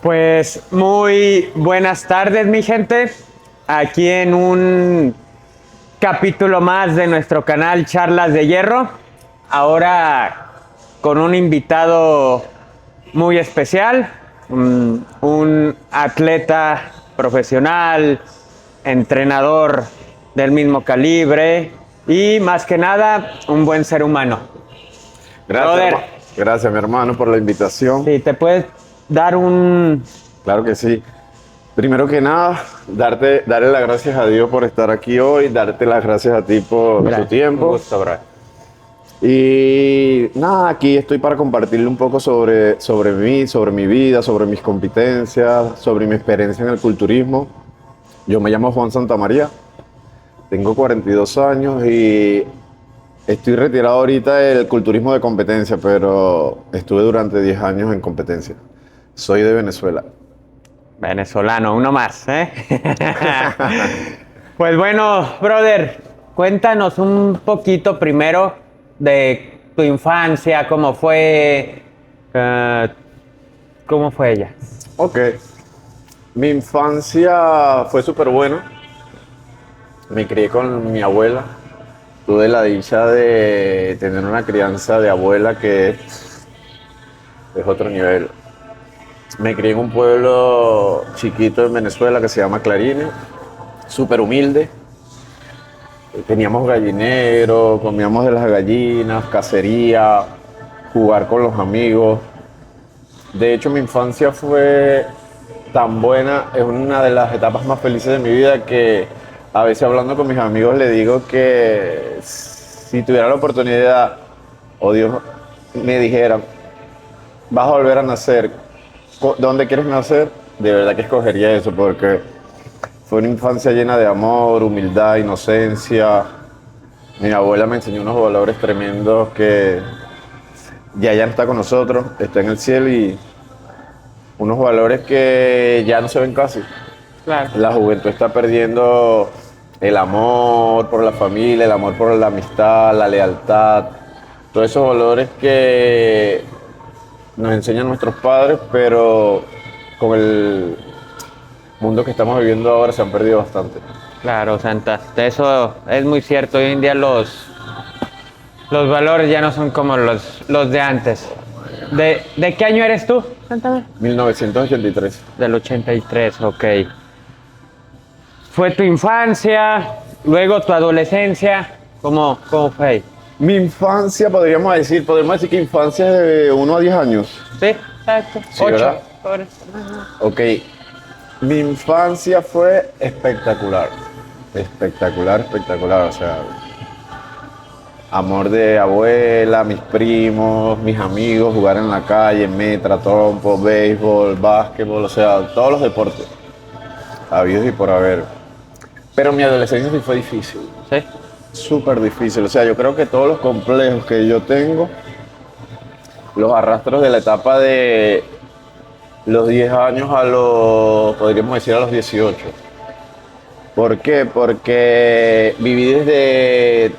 Pues muy buenas tardes, mi gente. Aquí en un capítulo más de nuestro canal Charlas de Hierro. Ahora con un invitado muy especial, un atleta profesional, entrenador del mismo calibre y más que nada un buen ser humano. Gracias, Brother, gracias, mi hermano, por la invitación. si te puedes dar un... Claro que sí. Primero que nada, darle las gracias a Dios por estar aquí hoy, darte las gracias a ti por tu Un tiempo. gusto, bro. Y nada, aquí estoy para compartirle un poco sobre mí, sobre mi vida, sobre mis competencias, sobre mi experiencia en el culturismo. Yo me llamo Juan Santamaría, tengo 42 años y estoy retirado ahorita del culturismo de competencia, pero estuve durante 10 años en competencia. Soy de Venezuela. Venezolano, uno más, ¿eh? Pues bueno, brother, cuéntanos un poquito primero de tu infancia, cómo fue ella. Ok. Mi infancia fue súper buena. Me crié con mi abuela. Tuve la dicha de tener una crianza de abuela que es otro nivel. Me crié en un pueblo chiquito en Venezuela que se llama Clarines, súper humilde. Teníamos gallinero, comíamos de las gallinas, cacería, jugar con los amigos. De hecho, mi infancia fue tan buena, es una de las etapas más felices de mi vida que a veces hablando con mis amigos le digo que si tuviera la oportunidad o Dios me dijera, vas a volver a nacer, ¿dónde quieres nacer? De verdad que escogería eso porque fue una infancia llena de amor, humildad, inocencia. Mi abuela me enseñó unos valores tremendos que ya no está con nosotros, está en el cielo y unos valores que ya no se ven casi. Claro. La juventud está perdiendo el amor por la familia, el amor por la amistad, la lealtad, todos esos valores que nos enseñan nuestros padres, pero con el mundo que estamos viviendo ahora se han perdido bastante. Claro, Santa. Eso es muy cierto. Hoy en día los valores ya no son como los de antes. ¿De qué año eres tú, Santa? 1983. Del 83, ok. Fue tu infancia, luego tu adolescencia. ¿Cómo fue? Mi infancia, podríamos decir que infancia es de 1 a 10 años. Sí, exacto. Sí, 8. ¿verdad? Ok, mi infancia fue espectacular, espectacular, espectacular, o sea, amor de abuela, mis primos, mis amigos, jugar en la calle, metra, trompo, béisbol, básquetbol, o sea, todos los deportes, habidos y por haber. Pero mi adolescencia sí fue difícil, Sí. súper difícil, o sea, yo creo que todos los complejos que yo tengo, los arrastros de la etapa de los 10 años a los, podríamos decir, a los 18. ¿Por qué? Porque viví desde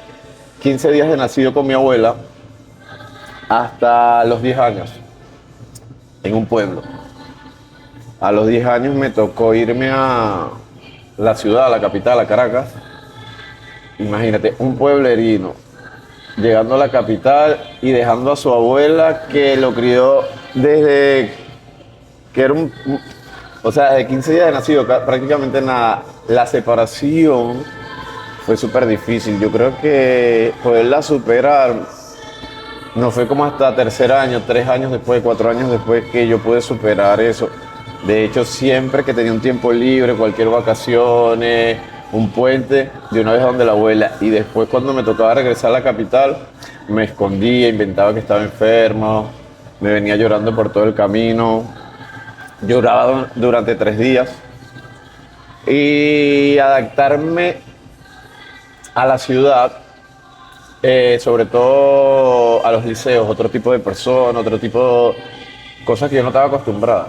15 días de nacido con mi abuela hasta los 10 años en un pueblo. A los 10 años me tocó irme a la ciudad, a la capital, a Caracas. Imagínate, un pueblerino llegando a la capital y dejando a su abuela que lo crió desde que era desde 15 días de nacido, prácticamente nada. La separación fue súper difícil. Yo creo que poderla superar no fue como hasta tercer año, 3 años después, 4 años después que yo pude superar eso. De hecho, siempre que tenía un tiempo libre, cualquier vacaciones, un puente, de una vez a donde la abuela. Y después cuando me tocaba regresar a la capital, me escondía, inventaba que estaba enfermo, me venía llorando por todo el camino. Lloraba durante 3 días. Y adaptarme a la ciudad, sobre todo a los liceos, otro tipo de personas, otro tipo de cosas que yo no estaba acostumbrada.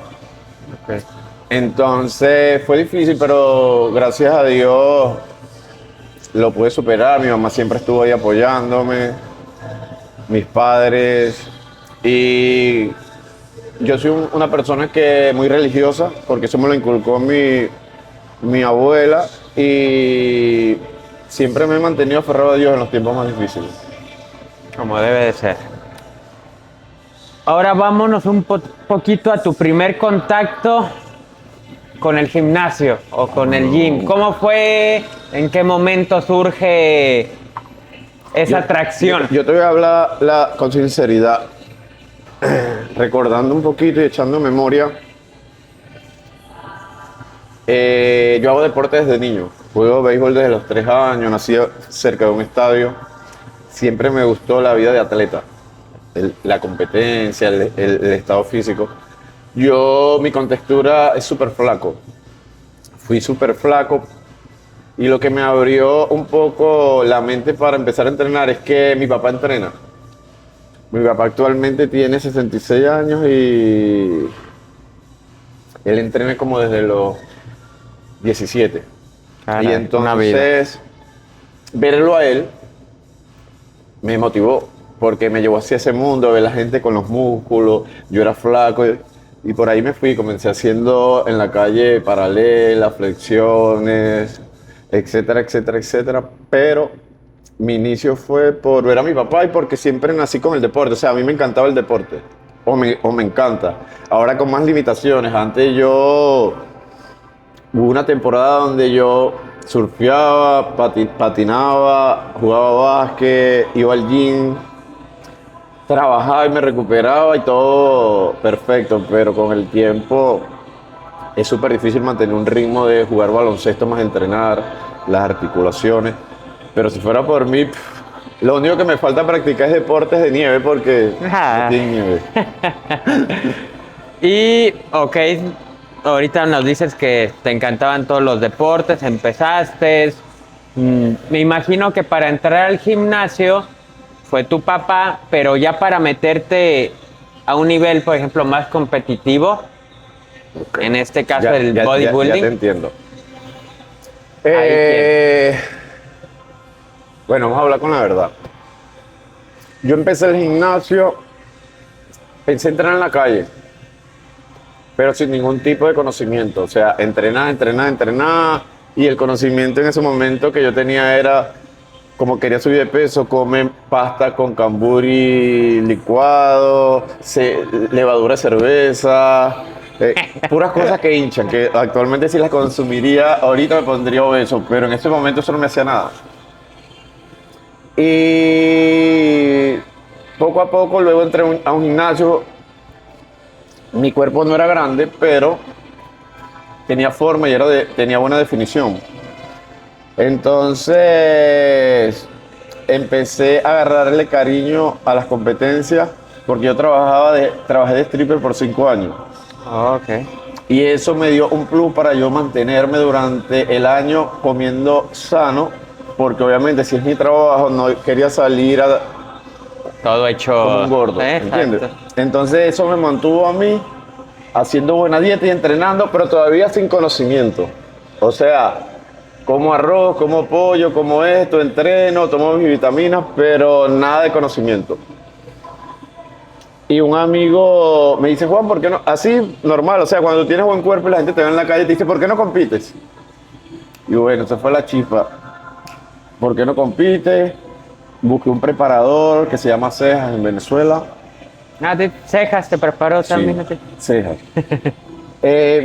Okay. Entonces fue difícil, pero gracias a Dios lo pude superar. Mi mamá siempre estuvo ahí apoyándome, mis padres. Y yo soy una persona que muy religiosa, porque eso me lo inculcó mi abuela, y siempre me he mantenido aferrado a Dios en los tiempos más difíciles. Como debe de ser. Ahora vámonos un poquito a tu primer contacto con el gimnasio o con el gym. ¿Cómo fue? ¿En qué momento surge esa atracción? Yo te voy a hablar con sinceridad, recordando un poquito y echando memoria. Yo hago deporte desde niño. Juego béisbol desde los 3 años, nací cerca de un estadio. Siempre me gustó la vida de atleta, la competencia, el estado físico. Mi contextura es súper flaco. Fui súper flaco y lo que me abrió un poco la mente para empezar a entrenar es que mi papá entrena. Mi papá actualmente tiene 66 años y él entrena como desde los 17. Caray, Y entonces verlo a él me motivó porque me llevó hacia ese mundo, ver la gente con los músculos, yo era flaco y por ahí me fui, comencé haciendo en la calle paralelas, flexiones, etcétera, etcétera, etcétera, pero mi inicio fue por ver a mi papá y porque siempre nací con el deporte, o sea, a mí me encantaba el deporte, o me encanta, ahora con más limitaciones. Antes hubo una temporada donde yo surfeaba, patinaba, jugaba básquet, iba al gym, trabajaba y me recuperaba y todo perfecto, pero con el tiempo es súper difícil mantener un ritmo de jugar baloncesto más entrenar, las articulaciones. Pero si fuera por mí, lo único que me falta practicar es deportes de nieve porque no tiene nieve. Y, ok, ahorita nos dices que te encantaban todos los deportes, empezaste. Me imagino que para entrar al gimnasio fue tu papá, pero ya para meterte a un nivel, por ejemplo, más competitivo, en este caso el bodybuilding. Ya te entiendo. Bueno, vamos a hablar con la verdad. Yo empecé el gimnasio, pensé entrenar en la calle, pero sin ningún tipo de conocimiento. O sea, entrenar, y el conocimiento en ese momento que yo tenía era, como quería subir de peso, comer pasta con camburi licuado, levadura de cerveza, puras cosas que hinchan, que actualmente si las consumiría, ahorita me pondría obeso, pero en ese momento eso no me hacía nada. Y poco a poco luego entré a un gimnasio. Mi cuerpo no era grande, pero tenía forma y tenía buena definición. Entonces empecé a agarrarle cariño a las competencias porque yo trabajé de stripper por 5 años. Ok. Y eso me dio un plus para yo mantenerme durante el año comiendo sano, porque obviamente si es mi trabajo no quería salir Todo hecho como un gordo, ¿entiendes? Entonces eso me mantuvo a mí haciendo buena dieta y entrenando, pero todavía sin conocimiento. O sea, como arroz, como pollo, como esto, entreno, tomo mis vitaminas, pero nada de conocimiento. Y un amigo me dice, Juan, ¿por qué no? Así, normal, o sea, cuando tienes buen cuerpo y la gente te ve en la calle, te dice, ¿por qué no compites? Y bueno, esa fue la chispa. ¿Por qué no compites? Busqué un preparador que se llama Cejas en Venezuela. Cejas te preparó también. Sí, Cejas.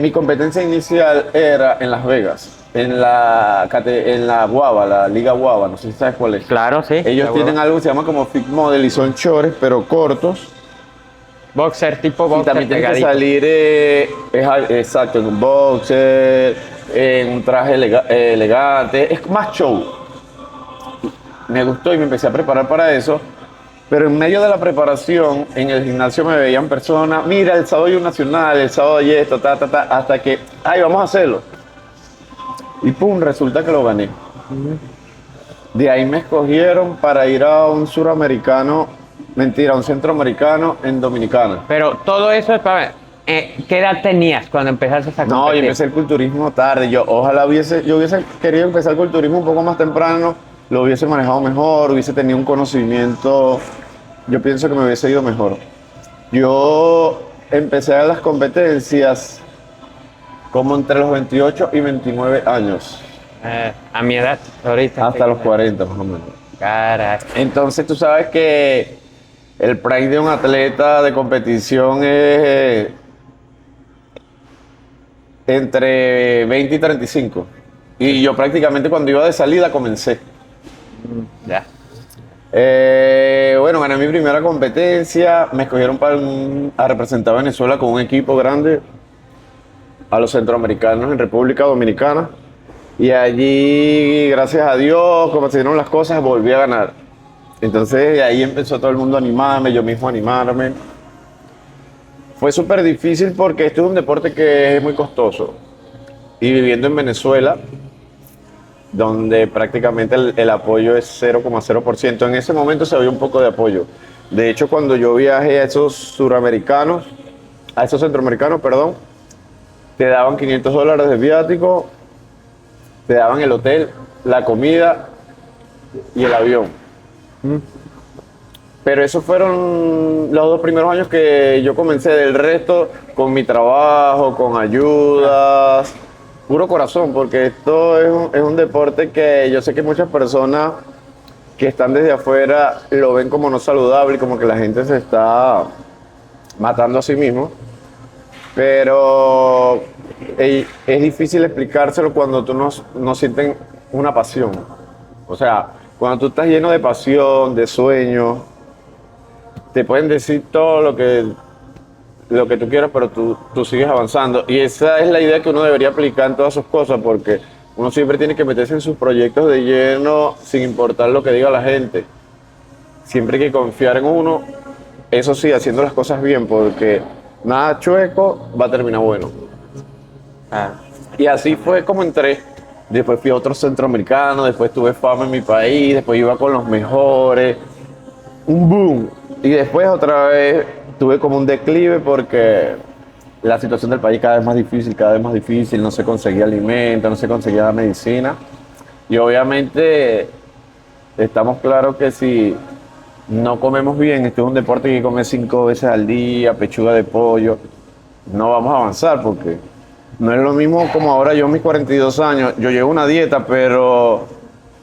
Mi competencia inicial era en Las Vegas, en la Guava, la Liga Guava, no sé si sabes cuál es. Claro, sí. Ellos tienen algo que se llama como Fit Model y son chores, pero cortos. Boxer, tipo boxer. Y también tienes que pegadito. salir, exacto, en un boxer, en un traje elegante, es más show. Me gustó y me empecé a preparar para eso, pero en medio de la preparación, en el gimnasio me veían personas, mira, el sábado hay un nacional, el sábado hay esto, hasta que, ay, vamos a hacerlo. Y pum, resulta que lo gané. De ahí me escogieron para ir a un un centroamericano en Dominicana. Pero todo eso es para... ¿qué edad tenías cuando empezaste a competir? No, yo empecé el culturismo tarde. Yo hubiese querido empezar el culturismo un poco más temprano, lo hubiese manejado mejor, hubiese tenido un conocimiento, yo pienso que me hubiese ido mejor. Yo empecé a las competencias como entre los 28 y 29 años, A mi edad, ahorita. hasta los 40 más o menos. Caray. Entonces tú sabes que el prime de un atleta de competición es entre 20 y 35. Y yo prácticamente cuando iba de salida comencé. Ya. Bueno, gané mi primera competencia, me escogieron a representar a Venezuela con un equipo grande a los centroamericanos en República Dominicana. Y allí, gracias a Dios, como se dieron las cosas, volví a ganar. Entonces de ahí empezó todo el mundo a animarme, yo mismo a animarme. Fue súper difícil porque esto es un deporte que es muy costoso. Y viviendo en Venezuela, donde prácticamente el apoyo es 0,0%. En ese momento se había un poco de apoyo. De hecho, cuando yo viajé a esos suramericanos, a esos centroamericanos, perdón, te daban $500 de viático, te daban el hotel, la comida y el avión. Pero esos fueron los 2 primeros años que yo comencé. Del resto, con mi trabajo, con ayudas, puro corazón, porque esto es un deporte que yo sé que muchas personas que están desde afuera lo ven como no saludable y como que la gente se está matando a sí mismo. Pero es difícil explicárselo cuando tú no sientes una pasión. O sea, cuando tú estás lleno de pasión, de sueños, te pueden decir todo lo que tú quieras, pero tú sigues avanzando. Y esa es la idea que uno debería aplicar en todas sus cosas, porque uno siempre tiene que meterse en sus proyectos de lleno sin importar lo que diga la gente. Siempre hay que confiar en uno, eso sí, haciendo las cosas bien, porque nada chueco va a terminar bueno. Y así fue como entré. Después fui a otro centroamericano, después tuve fama en mi país, después iba con los mejores. Un boom. Y después otra vez tuve como un declive porque la situación del país cada vez más difícil, no se conseguía alimento, no se conseguía medicina. Y obviamente estamos claros que si no comemos bien, esto es un deporte que hay que comer 5 veces al día, pechuga de pollo, no vamos a avanzar porque no es lo mismo como ahora yo a mis 42 años, yo llevo una dieta, pero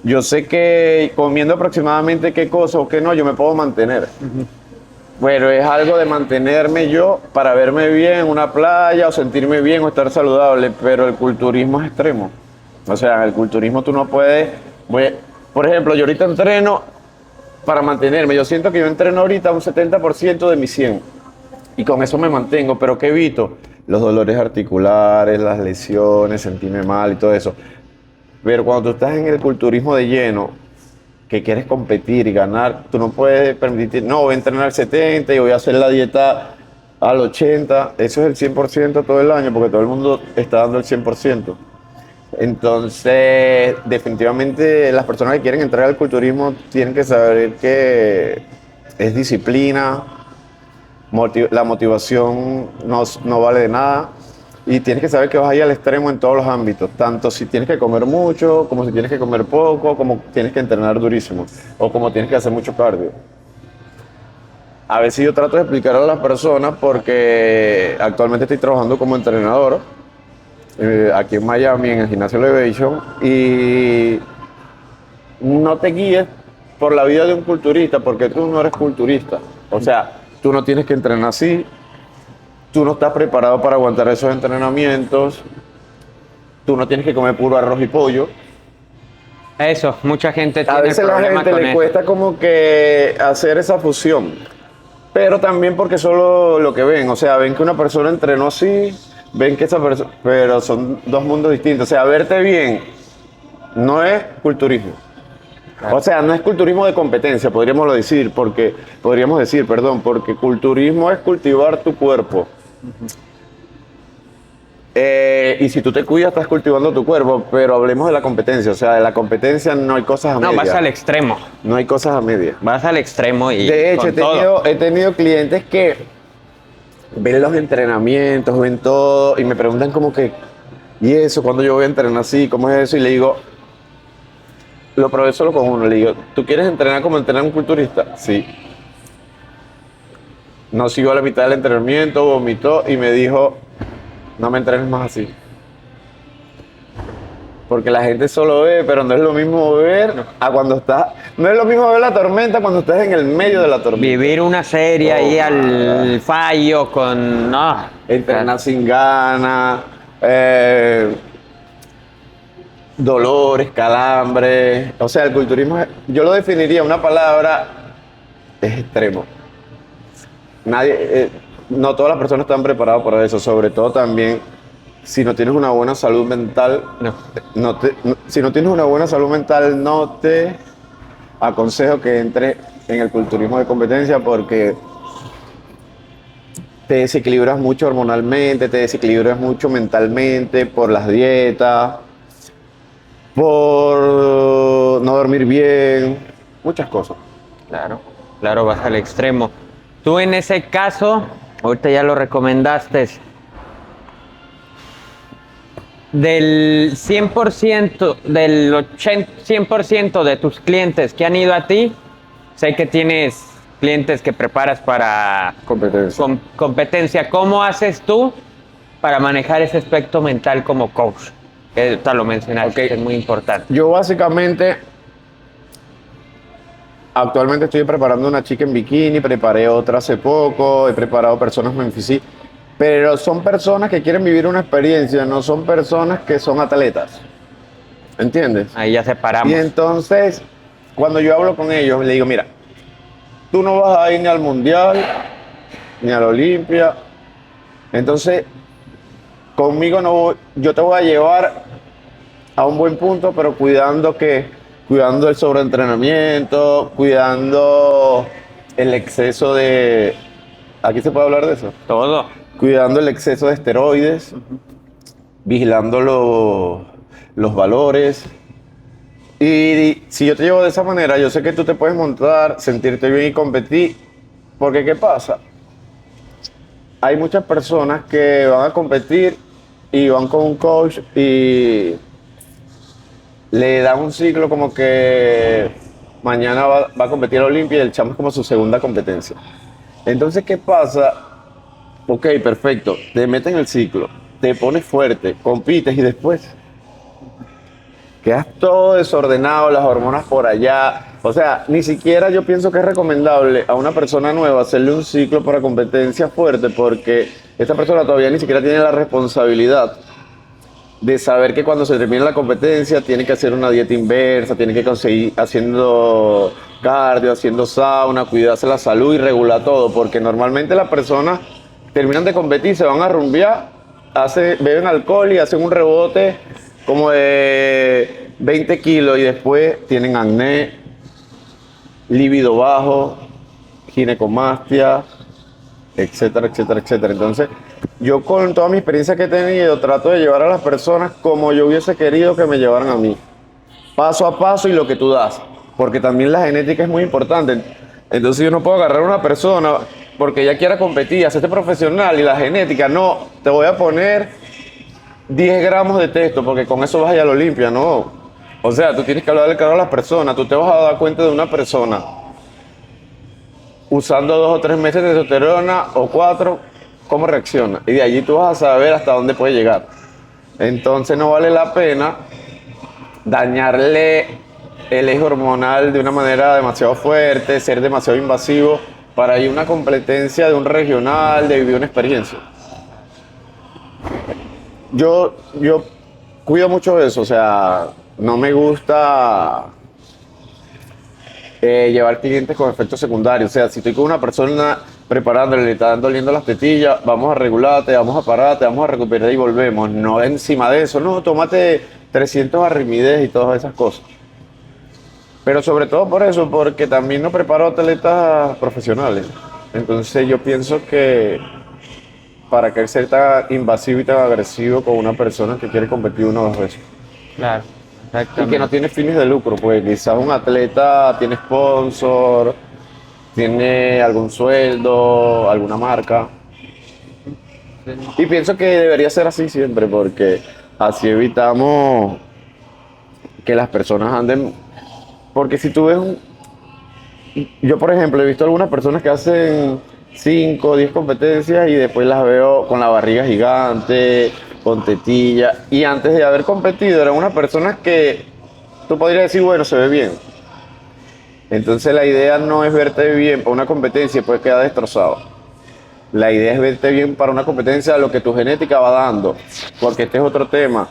yo sé que comiendo aproximadamente qué cosa o qué no, yo me puedo mantener. Pero es algo de mantenerme yo para verme bien en una playa o sentirme bien o estar saludable, pero el culturismo es extremo. O sea, en el culturismo tú no puedes... por ejemplo, yo ahorita entreno para mantenerme. Yo siento que yo entreno ahorita un 70% de mi 100. Y con eso me mantengo, pero ¿qué evito? Los dolores articulares, las lesiones, sentirme mal y todo eso. Pero cuando tú estás en el culturismo de lleno, que quieres competir y ganar, tú no puedes permitir, no, voy a entrenar al 70 y voy a hacer la dieta al 80, eso es el 100% todo el año, porque todo el mundo está dando el 100%. Entonces, definitivamente las personas que quieren entrar al culturismo tienen que saber que es disciplina, la motivación no vale de nada. Y tienes que saber que vas a ir al extremo en todos los ámbitos, tanto si tienes que comer mucho, como si tienes que comer poco, como tienes que entrenar durísimo, o como tienes que hacer mucho cardio. A veces yo trato de explicar a las personas porque actualmente estoy trabajando como entrenador aquí en Miami, en el gimnasio Elevation, y no te guíes por la vida de un culturista, porque tú no eres culturista. O sea, tú no tienes que entrenar así. Tú no estás preparado para aguantar esos entrenamientos. Tú no tienes que comer puro arroz y pollo. Eso, mucha gente tiene A veces la gente le cuesta como que hacer esa fusión. Pero también porque solo lo que ven. O sea, ven que una persona entrenó así, ven que esa persona... Pero son 2 mundos distintos. O sea, verte bien no es culturismo. O sea, no es culturismo de competencia, podríamos decir, porque culturismo es cultivar tu cuerpo. Y si tú te cuidas, estás cultivando tu cuerpo, pero hablemos de la competencia. O sea, de la competencia no hay cosas a medias. No, vas al extremo. No hay cosas a medias. Vas al extremo y De hecho, con he tenido clientes que ven los entrenamientos, ven todo, y me preguntan como que, ¿y eso? ¿Cuándo yo voy a entrenar así? ¿Cómo es eso? Y le digo, lo probé solo con uno. Le digo, ¿tú quieres entrenar como entrenar un culturista? Sí. no siguió a la mitad del entrenamiento, vomitó y me dijo, no me entrenes más así. Porque la gente solo ve, pero no es lo mismo ver a cuando estás... No es lo mismo ver la tormenta cuando estás en el medio de la tormenta. Vivir una serie ahí al fallo con... No. Entrenar sin ganas, dolores, calambres. O sea, el culturismo, yo lo definiría una palabra, es extremo. No todas las personas están preparadas para eso, sobre todo también si no tienes una buena salud mental. Si no tienes una buena salud mental, no te aconsejo que entres en el culturismo de competencia porque te desequilibras mucho hormonalmente, te desequilibras mucho mentalmente por las dietas, por no dormir bien, muchas cosas. Claro, vas al extremo. Tú en ese caso, ahorita ya lo recomendaste, del 100%, del 100% de tus clientes que han ido a ti, sé que tienes clientes que preparas para competencia. ¿Cómo haces tú para manejar ese aspecto mental como coach? Que tú lo mencionaste, que es muy importante. Yo básicamente, actualmente estoy preparando una chica en bikini, preparé otra hace poco, he preparado personas Memphis, pero son personas que quieren vivir una experiencia, no son personas que son atletas. ¿Entiendes? Ahí ya separamos. Y entonces, cuando yo hablo con ellos, le digo, mira, tú no vas a ir ni al Mundial, ni a la Olimpia. Entonces, conmigo no voy, yo te voy a llevar a un buen punto, pero cuidando el sobreentrenamiento, cuidando el exceso de... ¿Aquí se puede hablar de eso? Todo. Cuidando el exceso de esteroides, vigilando los valores. Y si yo te llevo de esa manera, yo sé que tú te puedes montar, sentirte bien y competir. Porque, ¿qué pasa? Hay muchas personas que van a competir y van con un coach y le dan un ciclo como que mañana va a competir a Olimpia y el chamo es como su segunda competencia. Entonces, ¿qué pasa? Ok, perfecto, te metes en el ciclo, te pones fuerte, compites y después quedas todo desordenado, las hormonas por allá. O sea, ni siquiera yo pienso que es recomendable a una persona nueva hacerle un ciclo para competencia fuerte porque esta persona todavía ni siquiera tiene la responsabilidad de saber que cuando se termine la competencia tiene que hacer una dieta inversa, tiene que conseguir haciendo cardio, haciendo sauna, cuidarse la salud y regular todo, porque normalmente las personas terminan de competir, se van a rumbear, beben alcohol y hacen un rebote como de 20 kilos y después tienen acné, líbido bajo, ginecomastia, etcétera, etcétera, etcétera. Entonces, yo con toda mi experiencia que he tenido, trato de llevar a las personas como yo hubiese querido que me llevaran a mí. Paso a paso y lo que tú das. Porque también la genética es muy importante. Entonces yo no puedo agarrar a una persona porque ella quiera competir, hacerte profesional y la genética, no, te voy a poner 10 gramos de testo porque con eso vas a ir a la Olimpia, no. O sea, tú tienes que hablarle claro a las personas, tú te vas a dar cuenta de una persona usando 2 o 3 meses de testosterona o 4, cómo reacciona. Y de allí tú vas a saber hasta dónde puede llegar. Entonces no vale la pena dañarle el eje hormonal de una manera demasiado fuerte, ser demasiado invasivo para ir a una competencia de un regional, de vivir una experiencia. Yo cuido mucho eso, o sea, no me gusta llevar clientes con efectos secundarios. O sea, si estoy con una persona preparándole, le está doliendo las tetillas, vamos a regularte, vamos a pararte, vamos a recuperar y volvemos. No encima de eso, no, tómate 300 arimides y todas esas cosas. Pero sobre todo por eso, porque también no preparo atletas profesionales. Entonces yo pienso que para qué ser tan invasivo y tan agresivo con una persona que quiere competir 1 o 2 veces. Claro, exactamente. Y que no tiene fines de lucro, pues quizás un atleta tiene sponsor, tiene algún sueldo, alguna marca. Y pienso que debería ser así siempre, porque así evitamos que las personas anden... Porque si tú ves yo por ejemplo he visto algunas personas que hacen 5 o 10 competencias y después las veo con la barriga gigante, con tetilla. Y antes de haber competido eran unas personas que tú podrías decir, bueno, se ve bien. Entonces la idea no es verte bien para una competencia y después quedar destrozado. La idea es verte bien para una competencia, lo que tu genética va dando. Porque este es otro tema.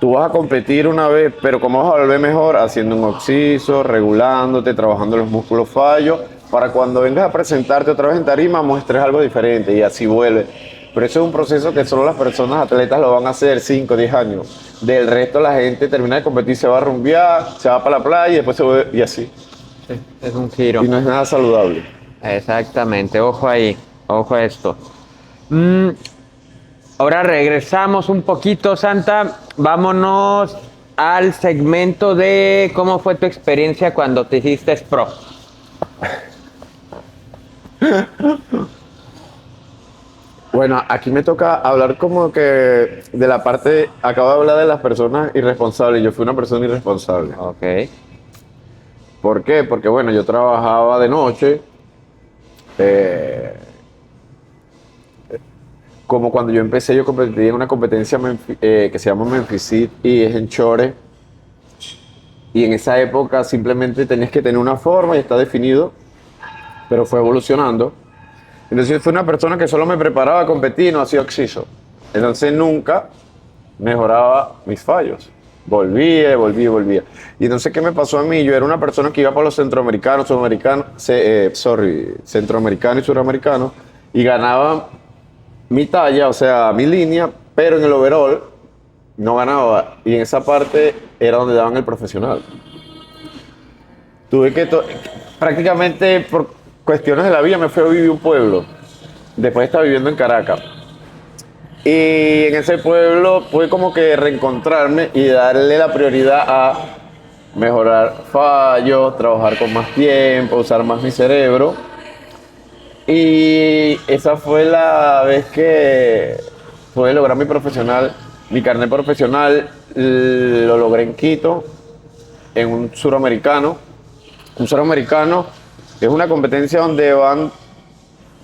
Tú vas a competir una vez, pero ¿cómo vas a volver mejor? Haciendo un oxiso, regulándote, trabajando los músculos fallos, para cuando vengas a presentarte otra vez en tarima muestres algo diferente y así vuelve. Pero eso es un proceso que solo las personas atletas lo van a hacer 5 o 10 años. Del resto la gente termina de competir, se va a rumbear, se va para la playa y después se vuelve y así. Sí, es un giro. Y no es nada saludable. Exactamente, ojo ahí, ojo a esto. Ahora regresamos un poquito, Santa. Vámonos al segmento de cómo fue tu experiencia cuando te hiciste pro. Bueno, aquí me toca hablar como que de la parte, acabo de hablar de las personas irresponsables. Yo fui una persona irresponsable. Ok. ¿Por qué? Porque bueno, yo trabajaba de noche. Como cuando yo empecé, yo competí en una competencia que se llama Memphis Heat y es en Chore. Y en esa época simplemente tenías que tener una forma y está definido, pero fue evolucionando. Entonces fui una persona que solo me preparaba a competir, no hacía oxiso. Entonces nunca mejoraba mis fallos. Volvía. Y entonces, ¿qué me pasó a mí? Yo era una persona que iba por los centroamericanos, centroamericanos y suramericanos y ganaba mi talla, o sea, mi línea, pero en el overall no ganaba. Y en esa parte era donde daban el profesional. Tuve que, prácticamente por cuestiones de la vida, me fui a vivir a un pueblo. Después estaba viviendo en Caracas. Y en ese pueblo pude como que reencontrarme y darle la prioridad a mejorar fallos, trabajar con más tiempo, usar más mi cerebro. Y esa fue la vez que pude lograr mi carnet profesional, lo logré en Quito, en un suramericano. Un suramericano es una competencia donde van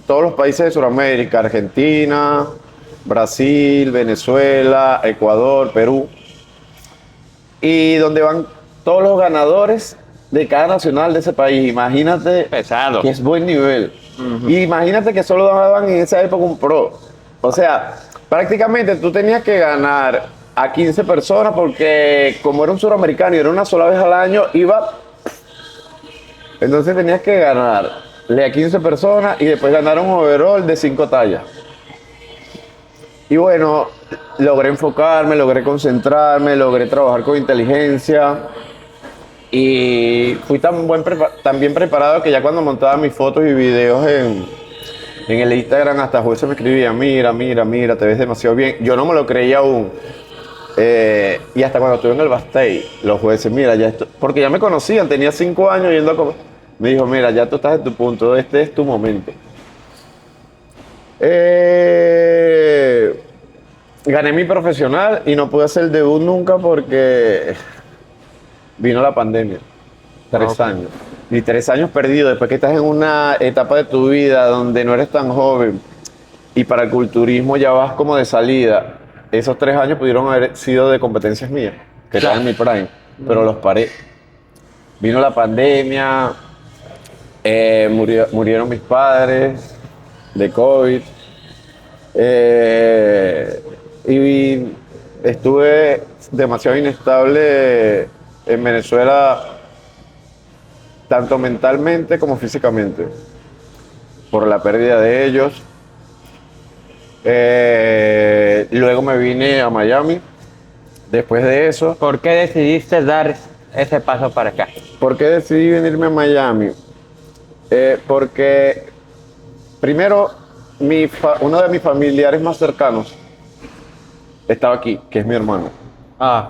todos los países de Sudamérica, Argentina, Brasil, Venezuela, Ecuador, Perú, y donde van todos los ganadores de cada nacional de ese país. Imagínate Pesado. que es buen nivel. Y imagínate que solo daban en esa época un pro. O sea, prácticamente tú tenías que ganar a 15 personas porque como era un suramericano y era una sola vez al año, entonces tenías que ganarle a 15 personas y después ganar un overall de 5 tallas. Y bueno, logré enfocarme, logré concentrarme, logré trabajar con inteligencia y fui tan bien preparado que ya cuando montaba mis fotos y videos en el Instagram hasta jueces me escribía, mira, te ves demasiado bien. Yo no me lo creía aún. Y hasta cuando estuve en el backstage, los jueces, mira, porque ya me conocían, tenía 5 años yendo a comer. Me dijo, mira, ya tú estás en tu punto, este es tu momento. Gané mi profesional y no pude hacer el debut nunca porque vino la pandemia. 3 años. Y 3 años perdidos, después que estás en una etapa de tu vida donde no eres tan joven y para el culturismo ya vas como de salida. Esos 3 años pudieron haber sido de competencias mías, que estaban en mi prime, pero los paré. Vino la pandemia, murieron mis padres de COVID. Y estuve demasiado inestable en Venezuela, tanto mentalmente como físicamente, por la pérdida de ellos. Luego me vine a Miami. Después de eso, ¿Por qué decidiste dar ese paso para acá? ¿por qué decidí venirme a Miami? Porque primero, uno de mis familiares más cercanos estaba aquí, que es mi hermano. Ah,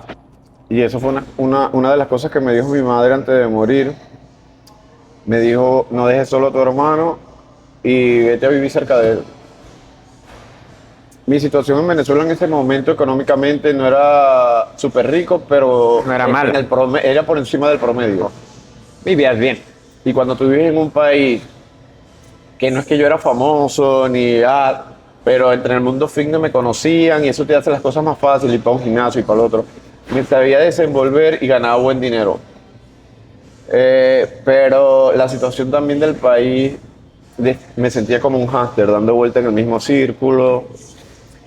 Y eso fue una de las cosas que me dijo mi madre antes de morir. Me dijo, no dejes solo a tu hermano y vete a vivir cerca de él. Mi situación en Venezuela en ese momento económicamente no era súper rico, pero No era malo. Era por encima del promedio. vivías bien. Y cuando tú vives en un país que no es que yo era famoso, pero entre el mundo fitness me conocían y eso te hace las cosas más fáciles, ir para un gimnasio y para el otro. Me sabía desenvolver y ganaba buen dinero. Pero la situación también del país, me sentía como un hámster, dando vuelta en el mismo círculo,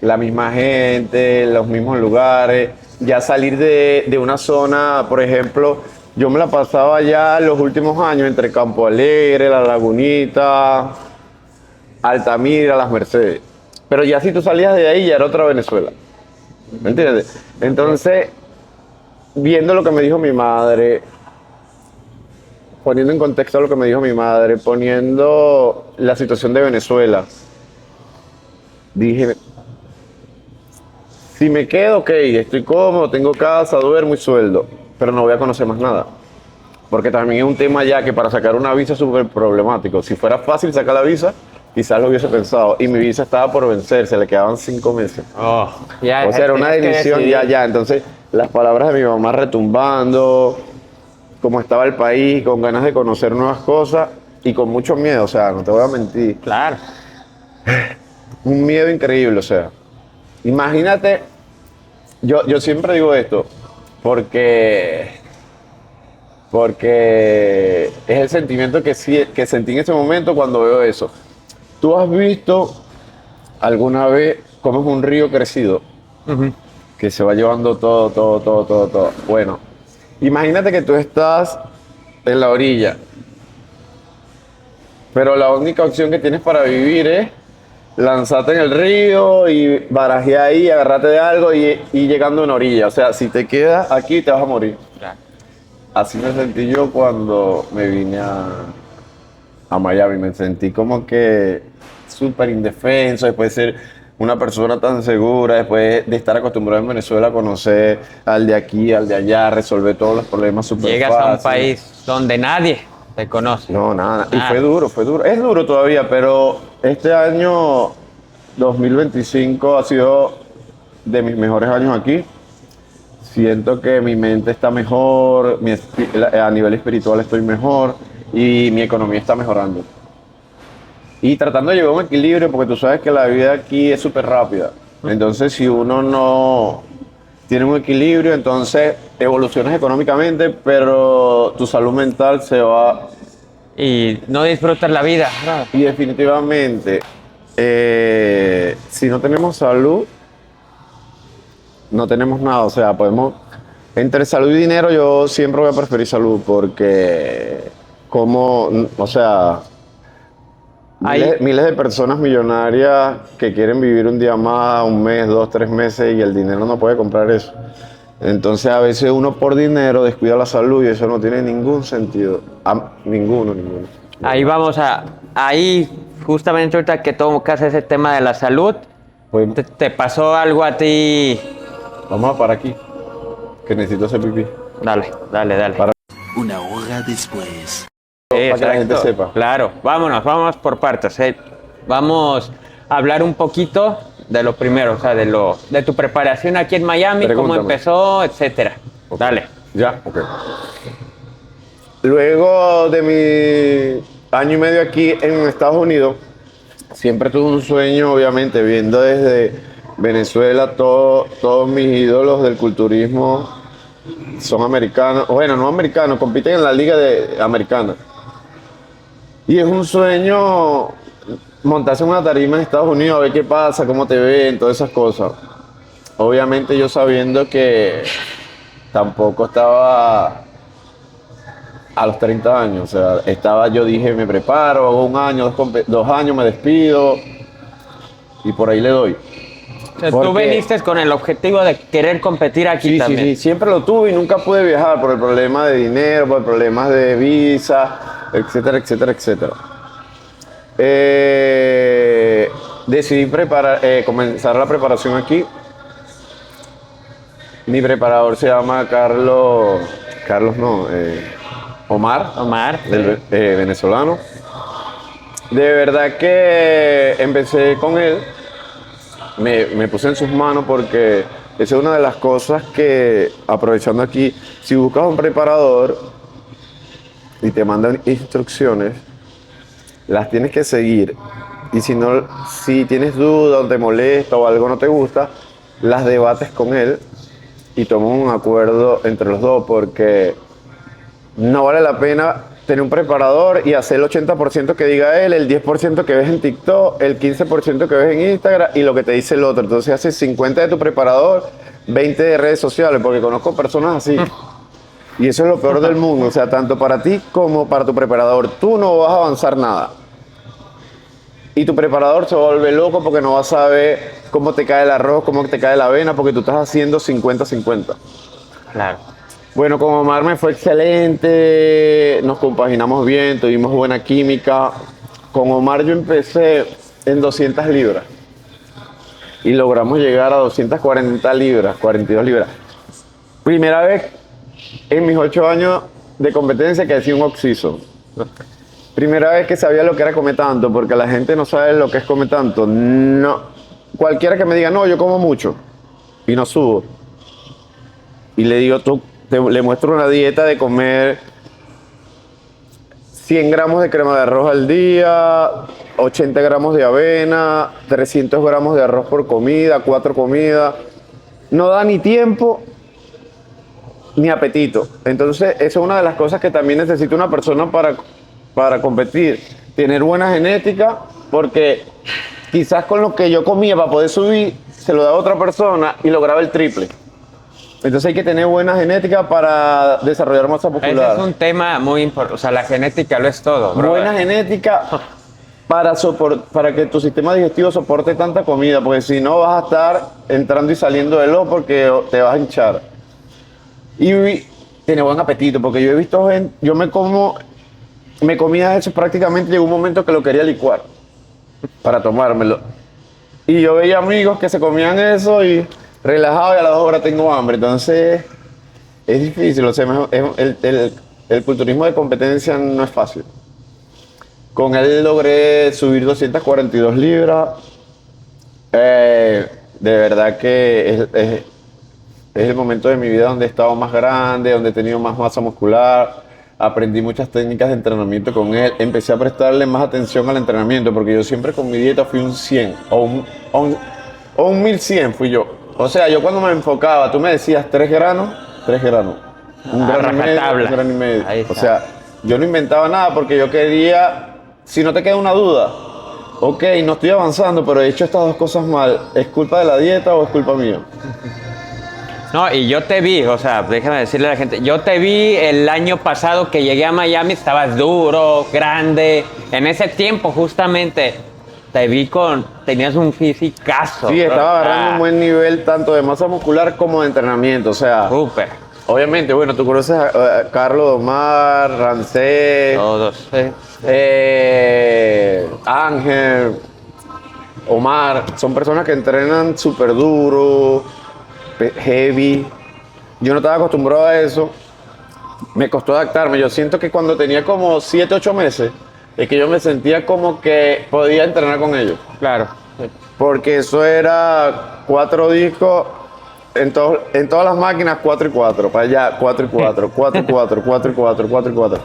la misma gente, los mismos lugares. Ya salir de una zona, por ejemplo, yo me la pasaba ya los últimos años entre Campo Alegre, La Lagunita, Altamira, Las Mercedes. Pero ya si tú salías de ahí ya era otra Venezuela. ¿Me entiendes? Entonces, viendo lo que me dijo mi madre, poniendo en contexto lo que me dijo mi madre, poniendo la situación de Venezuela, dije, si me quedo, ok, estoy cómodo, tengo casa, duermo y sueldo, pero no voy a conocer más nada. Porque también es un tema ya que para sacar una visa es súper problemático. Si fuera fácil sacar la visa, quizás lo hubiese pensado. Y mi visa estaba por vencerse, le quedaban 5 meses. Oh, ya, O sea, era una decisión ya. Entonces, las palabras de mi mamá retumbando, cómo estaba el país, con ganas de conocer nuevas cosas y con mucho miedo, o sea, no te voy a mentir. Claro. Un miedo increíble, o sea. Imagínate, yo siempre digo esto, porque es el sentimiento que sentí en ese momento cuando veo eso. ¿Tú has visto alguna vez cómo es un río crecido? Que se va llevando todo. Bueno, imagínate que tú estás en la orilla, pero la única opción que tienes para vivir es lanzarte en el río y barajear ahí, agarrarte de algo y llegando a una orilla. O sea, si te quedas aquí te vas a morir. Claro. Así me sentí yo cuando me vine a Miami. Me sentí como que súper indefenso después de ser una persona tan segura, después de estar acostumbrado en Venezuela a conocer al de aquí, al de allá, resolver todos los problemas súper fácil. Llegas a un país donde nadie te conoce. No, nada. Y fue duro. Es duro todavía, pero este año 2025 ha sido de mis mejores años aquí. Siento que mi mente está mejor, a nivel espiritual estoy mejor y mi economía está mejorando. Y tratando de llevar un equilibrio, porque tú sabes que la vida aquí es súper rápida. Entonces, si uno no tiene un equilibrio, entonces evolucionas económicamente, pero tu salud mental se va. Y no disfrutas la vida. ¿No? Y definitivamente, si no tenemos salud, no tenemos nada. O sea, entre salud y dinero, yo siempre voy a preferir salud, porque o sea, miles de personas millonarias que quieren vivir un día más, un mes, 2, 3 meses, y el dinero no puede comprar eso. Entonces, a veces uno por dinero descuida la salud y eso no tiene ningún sentido. Ninguno. Ahí justamente ahorita que tocas ese tema de la salud, Pues, ¿te pasó algo a ti? vamos a parar aquí, que necesito hacer pipí. Dale. Una hora después. Para que la gente sepa. Claro, vamos por partes. Vamos a hablar un poquito de lo primero, o sea, de tu preparación aquí en Miami, cómo Pregúntame. empezó, etcétera. Ok. Dale. Ya, ok. Luego de mi año y medio aquí en Estados Unidos, siempre tuve un sueño, obviamente, viendo desde Venezuela, todos mis ídolos del culturismo son americanos. Bueno, no americanos, compiten en la liga americana. Y es un sueño montarse en una tarima en Estados Unidos, a ver qué pasa, cómo te ven, todas esas cosas. Obviamente yo sabiendo que tampoco estaba a los 30 años, o sea, yo dije, me preparo, hago un año, 2 años, me despido y por ahí le doy. O sea, tú Porque- viniste con el objetivo de querer competir aquí Sí, también. sí, siempre lo tuve y nunca pude viajar por el problema de dinero, por problemas de visa, etcétera. Decidí comenzar la preparación aquí. Mi preparador se llama Omar, Omar. venezolano. De verdad que empecé con él, me puse en sus manos porque esa es una de las cosas que, aprovechando aquí, si buscas un preparador y te mandan instrucciones, las tienes que seguir. Y si tienes duda o te molesta o algo no te gusta, las debates con él y toman un acuerdo entre los dos, porque no vale la pena tener un preparador y hacer el 80% que diga él, el 10% que ves en TikTok, el 15% que ves en Instagram y lo que te dice el otro. Entonces haces 50 de tu preparador, 20 de redes sociales, porque conozco personas así. Y eso es lo peor del mundo, o sea, tanto para ti como para tu preparador. Tú no vas a avanzar nada. Y tu preparador se vuelve loco porque no va a saber cómo te cae el arroz, cómo te cae la avena, porque tú estás haciendo 50-50. Claro. Bueno, con Omar me fue excelente, nos compaginamos bien, tuvimos buena química. Con Omar yo empecé en 200 libras y logramos llegar a 240 libras, 42 libras. Primera vez en mis 8 años de competencia que hacía un oxiso. Primera vez que sabía lo que era comer tanto, porque la gente no sabe lo que es comer tanto. No. Cualquiera que me diga, no, yo como mucho y no subo. Y le digo, le muestro una dieta de comer 100 gramos de crema de arroz al día, 80 gramos de avena, 300 gramos de arroz por comida, 4 comidas. No da ni tiempo ni apetito. Entonces, eso es una de las cosas que también necesita una persona para competir. Tener buena genética, porque quizás con lo que yo comía para poder subir, se lo daba a otra persona y lograba el triple. Entonces hay que tener buena genética para desarrollar masa muscular. Ese es un tema muy importante, o sea, la genética lo es todo, bro. Buena genética para que tu sistema digestivo soporte tanta comida, porque si no vas a estar entrando y saliendo de lo porque te vas a hinchar. Y tiene buen apetito, porque yo he visto gente, me comía eso prácticamente, llegó un momento que lo quería licuar para tomármelo. Y yo veía amigos que se comían eso y relajado y a las 2 horas tengo hambre. Entonces es difícil, o sea, el culturismo de competencia no es fácil. Con él logré subir 242 libras. De verdad que es el momento de mi vida donde he estado más grande, donde he tenido más masa muscular. Aprendí muchas técnicas de entrenamiento con él. Empecé a prestarle más atención al entrenamiento, porque yo siempre con mi dieta fui un 100 o un 1100 fui yo. O sea, yo cuando me enfocaba, tú me decías 3 granos. Un grano y medio, un grano y medio. O sea, yo no inventaba nada porque yo quería, si no te queda una duda, ok, no estoy avanzando, pero he hecho estas 2 cosas mal. ¿Es culpa de la dieta o es culpa mía? No, y yo te vi, o sea, déjame decirle a la gente, yo te vi el año pasado que llegué a Miami, estabas duro, grande. En ese tiempo, justamente, te vi tenías un fisicazo. Sí, estaba agarrando un buen nivel tanto de masa muscular como de entrenamiento, o sea. Súper. Obviamente, bueno, tú conoces a Carlos Omar, Rancé, Todos, sí. Ángel, Omar, son personas que entrenan súper duro, heavy. Yo no estaba acostumbrado a eso, me costó adaptarme. Yo siento que cuando tenía como 7, 8 meses, es que yo me sentía como que podía entrenar con ellos. Claro. Porque eso era 4 discos, en todas las máquinas 4 y 4, para allá 4 y 4, 4 y 4, 4 y 4, 4 y 4.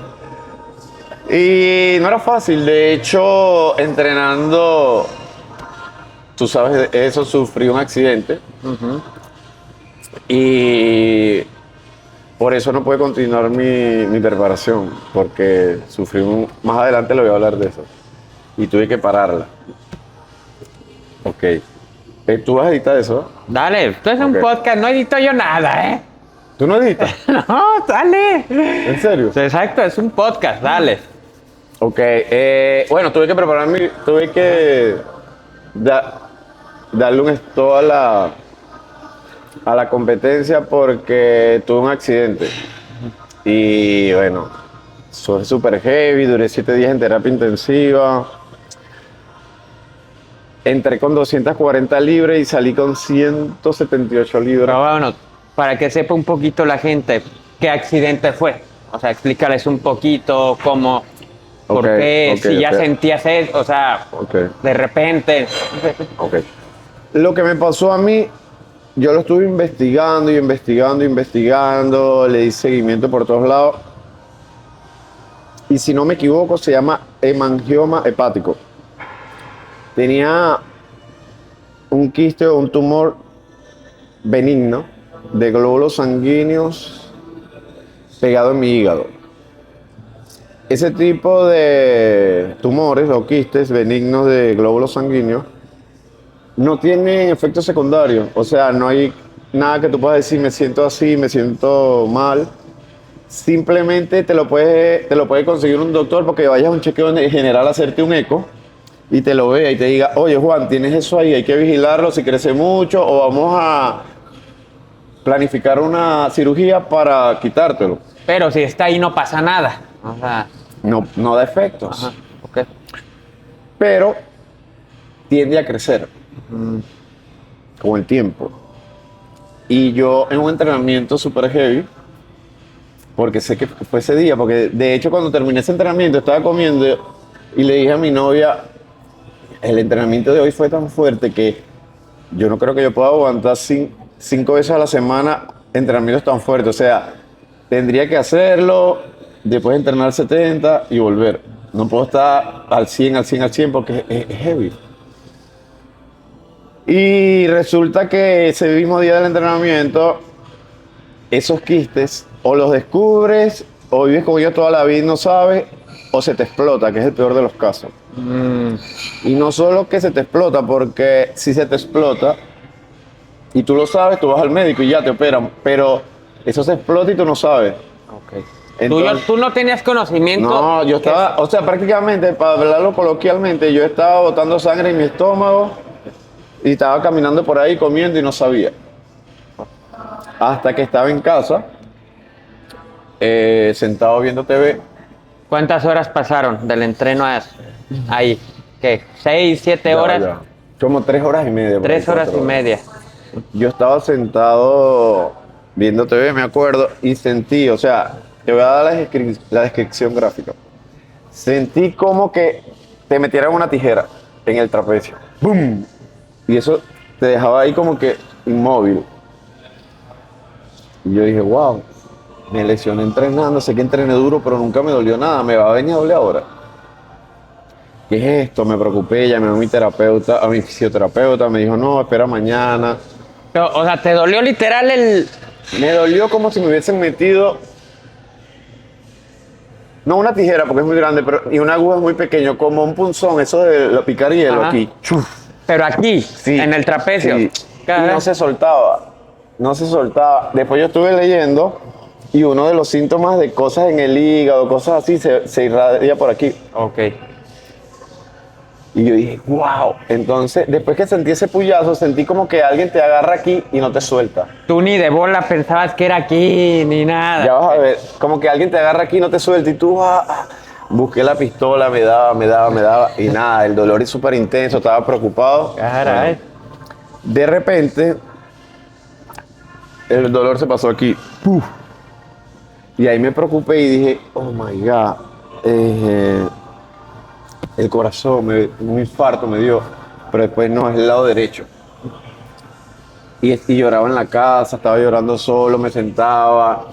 Y no era fácil, de hecho, entrenando, tú sabes de eso, sufrí un accidente. Y por eso no pude continuar mi preparación, porque más adelante le voy a hablar de eso. Y tuve que pararla. Ok. ¿Tú vas a editar eso? Dale, tú es un podcast, no edito yo nada, ¿eh? ¿Tú no editas? No, dale. ¿En serio? Exacto, es un podcast, dale. Ok, bueno, tuve que darle un stop a la competencia porque tuve un accidente. Y bueno, fue súper heavy, duré 7 días en terapia intensiva. Entré con 240 libras y salí con 178 libras. Pero bueno, para que sepa un poquito la gente, ¿qué accidente fue? O sea, explícales un poquito cómo, por qué, si ya sentías eso, o sea, de repente. Ok. Lo que me pasó a mí, yo lo estuve investigando, le di seguimiento por todos lados. y si no me equivoco se llama hemangioma hepático. Tenía un quiste o un tumor benigno de glóbulos sanguíneos pegado en mi hígado. Ese tipo de tumores o quistes benignos de glóbulos sanguíneos no tienen efectos secundarios. O sea, no hay nada que tú puedas decir, me siento así, me siento mal. Simplemente te lo puede conseguir un doctor porque vayas a un chequeo general a hacerte un eco y te lo vea y te diga, oye Juan, tienes eso ahí, hay que vigilarlo si crece mucho o vamos a planificar una cirugía para quitártelo. Pero si está ahí no pasa nada. O sea, No da efectos, ajá, ok. pero tiende a crecer con el tiempo. Y yo en un entrenamiento súper heavy, porque sé que fue ese día, porque de hecho cuando terminé ese entrenamiento estaba comiendo y le dije a mi novia, el entrenamiento de hoy fue tan fuerte que yo no creo que yo pueda aguantar 5 veces a la semana entrenamientos tan fuertes. O sea, tendría que hacerlo, después entrenar 70 y volver. No puedo estar al 100 porque es heavy. Y resulta que ese mismo día del entrenamiento, esos quistes o los descubres o vives con ellos toda la vida y no sabes, o se te explota, que es el peor de los casos. Y no solo que se te explota, porque si se te explota y tú lo sabes, tú vas al médico y ya te operan, pero eso se explota y tú no sabes. Ok. Entonces, ¿Tú no tenías conocimiento? no, yo estaba, o sea, prácticamente, para hablarlo coloquialmente, yo estaba botando sangre en mi estómago y estaba caminando por ahí comiendo y no sabía. Hasta que estaba en casa, sentado viendo TV. ¿Cuántas horas pasaron del entreno a ahí? ¿Qué? ¿6, 7 Ya, horas? ya. Como 3 horas y media. 3 horas y 4 media. Yo estaba sentado viendo TV, me acuerdo, y sentí, o sea, te voy a dar la descripción gráfica. Sentí como que te metieran una tijera en el trapecio. ¡Bum! Y eso te dejaba ahí como que inmóvil. Y yo dije, wow, me lesioné entrenando, sé que entrené duro, pero nunca me dolió nada, me va a venir a doler ahora. ¿Qué es esto? Me preocupé, llamé a mi terapeuta, a mi fisioterapeuta, me dijo, no, espera mañana. Pero, o sea, ¿te dolió literal el...? Me dolió como si me hubiesen metido, no una tijera porque es muy grande, pero y una aguja muy pequeño, como un punzón, eso de lo picar hielo Ajá. aquí. Chuf. Pero aquí, Sí, en el trapecio. sí. Y Caray. no se soltaba, no se soltaba. Después yo estuve leyendo y uno de los síntomas de cosas en el hígado, cosas así, se irradia por aquí. Ok. Y yo dije, wow. Entonces, después que sentí ese puyazo, sentí como que alguien te agarra aquí y no te suelta. Tú ni de bola pensabas que era aquí, ni nada. Ya vas a ver, como que alguien te agarra aquí y no te suelta y tú busqué la pistola, me daba y nada, el dolor es súper intenso, estaba preocupado. Caray. Bueno, de repente, el dolor se pasó aquí. ¡Puf! Y ahí me preocupé y dije, oh my God, el corazón, un infarto me dio, pero después no, es el lado derecho. Y lloraba en la casa, estaba llorando solo, me sentaba,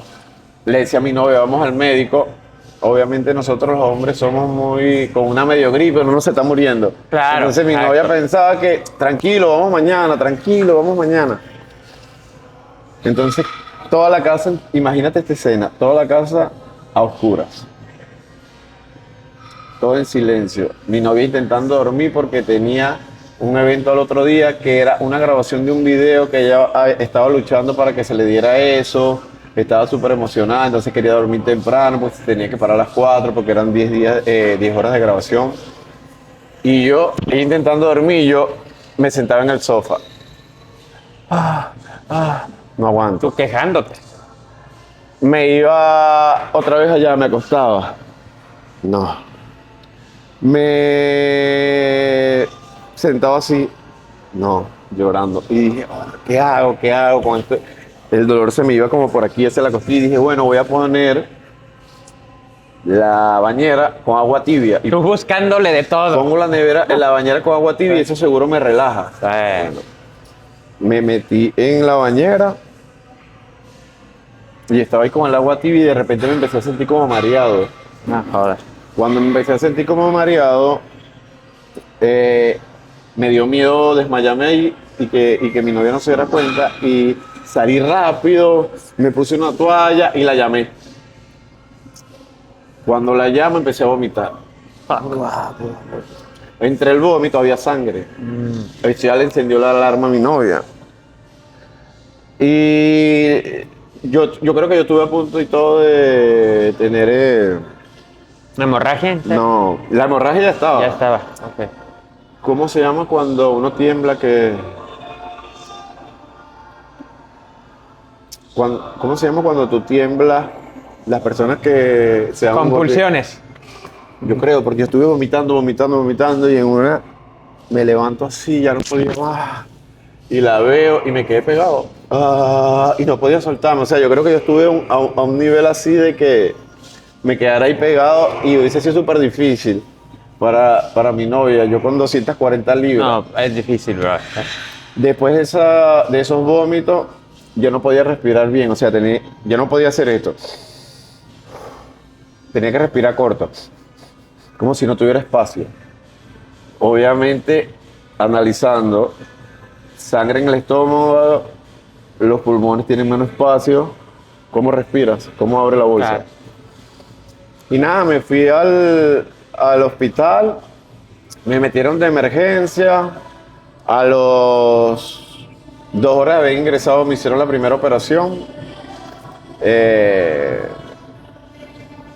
le decía a mi novia, vamos al médico. Obviamente nosotros los hombres somos muy, con una medio gripe, uno se está muriendo. Claro, Entonces mi exacto. novia pensaba que, tranquilo, vamos mañana. Entonces toda la casa, imagínate esta escena, toda la casa a oscuras. Todo en silencio. Mi novia intentando dormir porque tenía un evento al otro día que era una grabación de un video que ella estaba luchando para que se le diera eso. Estaba súper emocionada, entonces quería dormir temprano, pues tenía que parar a las 4 porque eran 10 horas de grabación. Y yo, ella intentando dormir, yo me sentaba en el sofá. No aguanto. Tú quejándote. Me iba otra vez allá, me acostaba. No. Me sentaba así, no, llorando. Y dije, oh, ¿qué hago con esto? El dolor se me iba como por aquí hacia la costilla. Y dije, bueno, voy a poner la bañera con agua tibia. Y Tú buscándole de todo. pongo la nevera en la bañera con agua tibia y eso seguro me relaja. Sí. Me metí en la bañera y estaba ahí con el agua tibia y de repente me empecé a sentir como mareado. No jodas. Cuando me empecé a sentir como mareado, me dio miedo desmayarme ahí y que mi novia no se diera cuenta y salí rápido, me puse una toalla y la llamé. Cuando la llamo empecé a vomitar. Entre el vómito había sangre. Esto ya le encendió la alarma a mi novia. Y yo creo que yo estuve a punto y todo de tener... ¿Una hemorragia? no, la hemorragia ya estaba. Ya estaba. Ok. ¿Cómo se llama cuando uno tiembla ¿Cómo se llama cuando tú tiemblas? Las personas que se dan un golpe. Compulsiones. Yo creo, porque yo estuve vomitando y en una me levanto así, ya no podía más. Y la veo y me quedé pegado. Y no podía soltarme. O sea, yo creo que yo estuve a un nivel así de que me quedara ahí pegado y hubiese sido súper difícil para mi novia. Yo con 240 libras. No, es difícil, bro. Después de esos vómitos, yo no podía respirar bien. O sea, yo no podía hacer esto. Tenía que respirar corto. Como si no tuviera espacio. Obviamente, analizando, sangre en el estómago, los pulmones tienen menos espacio. ¿Cómo respiras? ¿Cómo abre la bolsa? Claro. Y nada, me fui al hospital, me metieron de emergencia. A los 2 horas de haber ingresado me hicieron la primera operación.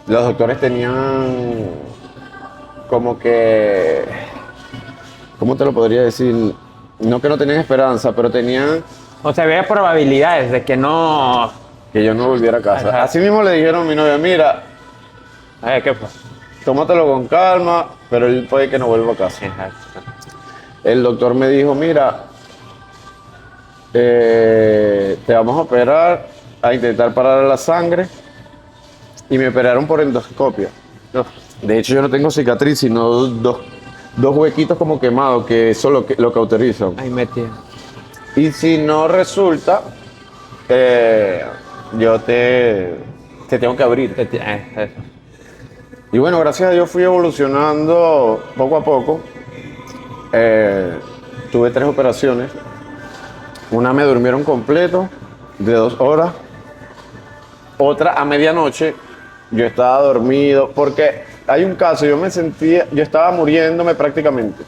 Los doctores tenían como que, ¿cómo te lo podría decir? No que no tenían esperanza, pero tenían O sea, había probabilidades de que no... que yo no volviera a casa. Ajá. Así mismo le dijeron a mi novia, mira, A ver, ¿qué fue? tómatelo con calma, pero él puede que no vuelva a casa. Exacto. El doctor me dijo, mira, te vamos a operar, a intentar parar la sangre, y me operaron por endoscopia. De hecho, yo no tengo cicatriz, sino dos huequitos como quemados, que eso es lo que autorizan. Ahí metido. Y si no resulta, yo te tengo que abrir. Eso. Y bueno, gracias a Dios fui evolucionando poco a poco. Tuve 3 operaciones. Una me durmieron completo, de 2 horas. Otra a medianoche. Yo estaba dormido, porque hay un caso, yo estaba muriéndome prácticamente.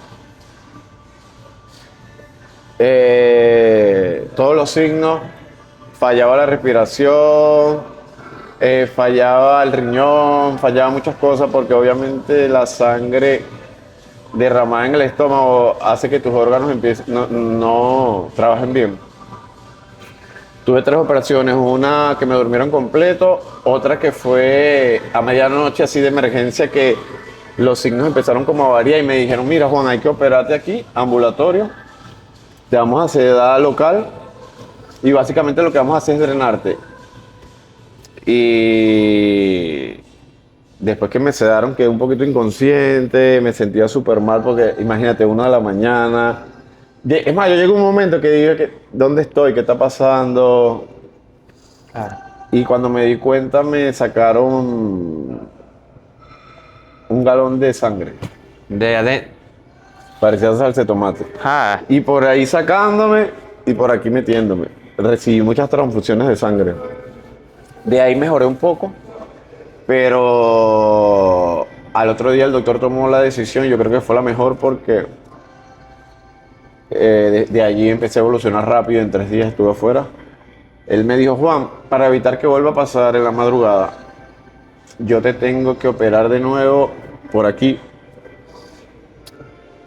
Todos los signos, fallaba la respiración, fallaba el riñón, fallaba muchas cosas, porque obviamente la sangre derramada en el estómago hace que tus órganos no trabajen bien. Tuve 3 operaciones, una que me durmieron completo, otra que fue a medianoche así de emergencia, que los signos empezaron como a variar y me dijeron, mira Juan, hay que operarte aquí, ambulatorio, te vamos a hacer edad local y básicamente lo que vamos a hacer es drenarte. Y después que me sedaron quedé un poquito inconsciente, me sentía súper mal porque imagínate, 1 de la mañana. Es más, yo llegué a un momento que dije, ¿dónde estoy? ¿Qué está pasando? Claro. Y cuando me di cuenta me sacaron un galón de sangre. Parecía salsa de tomate. Ah, Y por ahí sacándome y por aquí metiéndome. Recibí muchas transfusiones de sangre. De ahí mejoré un poco, pero al otro día el doctor tomó la decisión, yo creo que fue la mejor porque de allí empecé a evolucionar rápido, en 3 días estuve afuera. Él me dijo, Juan, para evitar que vuelva a pasar en la madrugada, yo te tengo que operar de nuevo por aquí,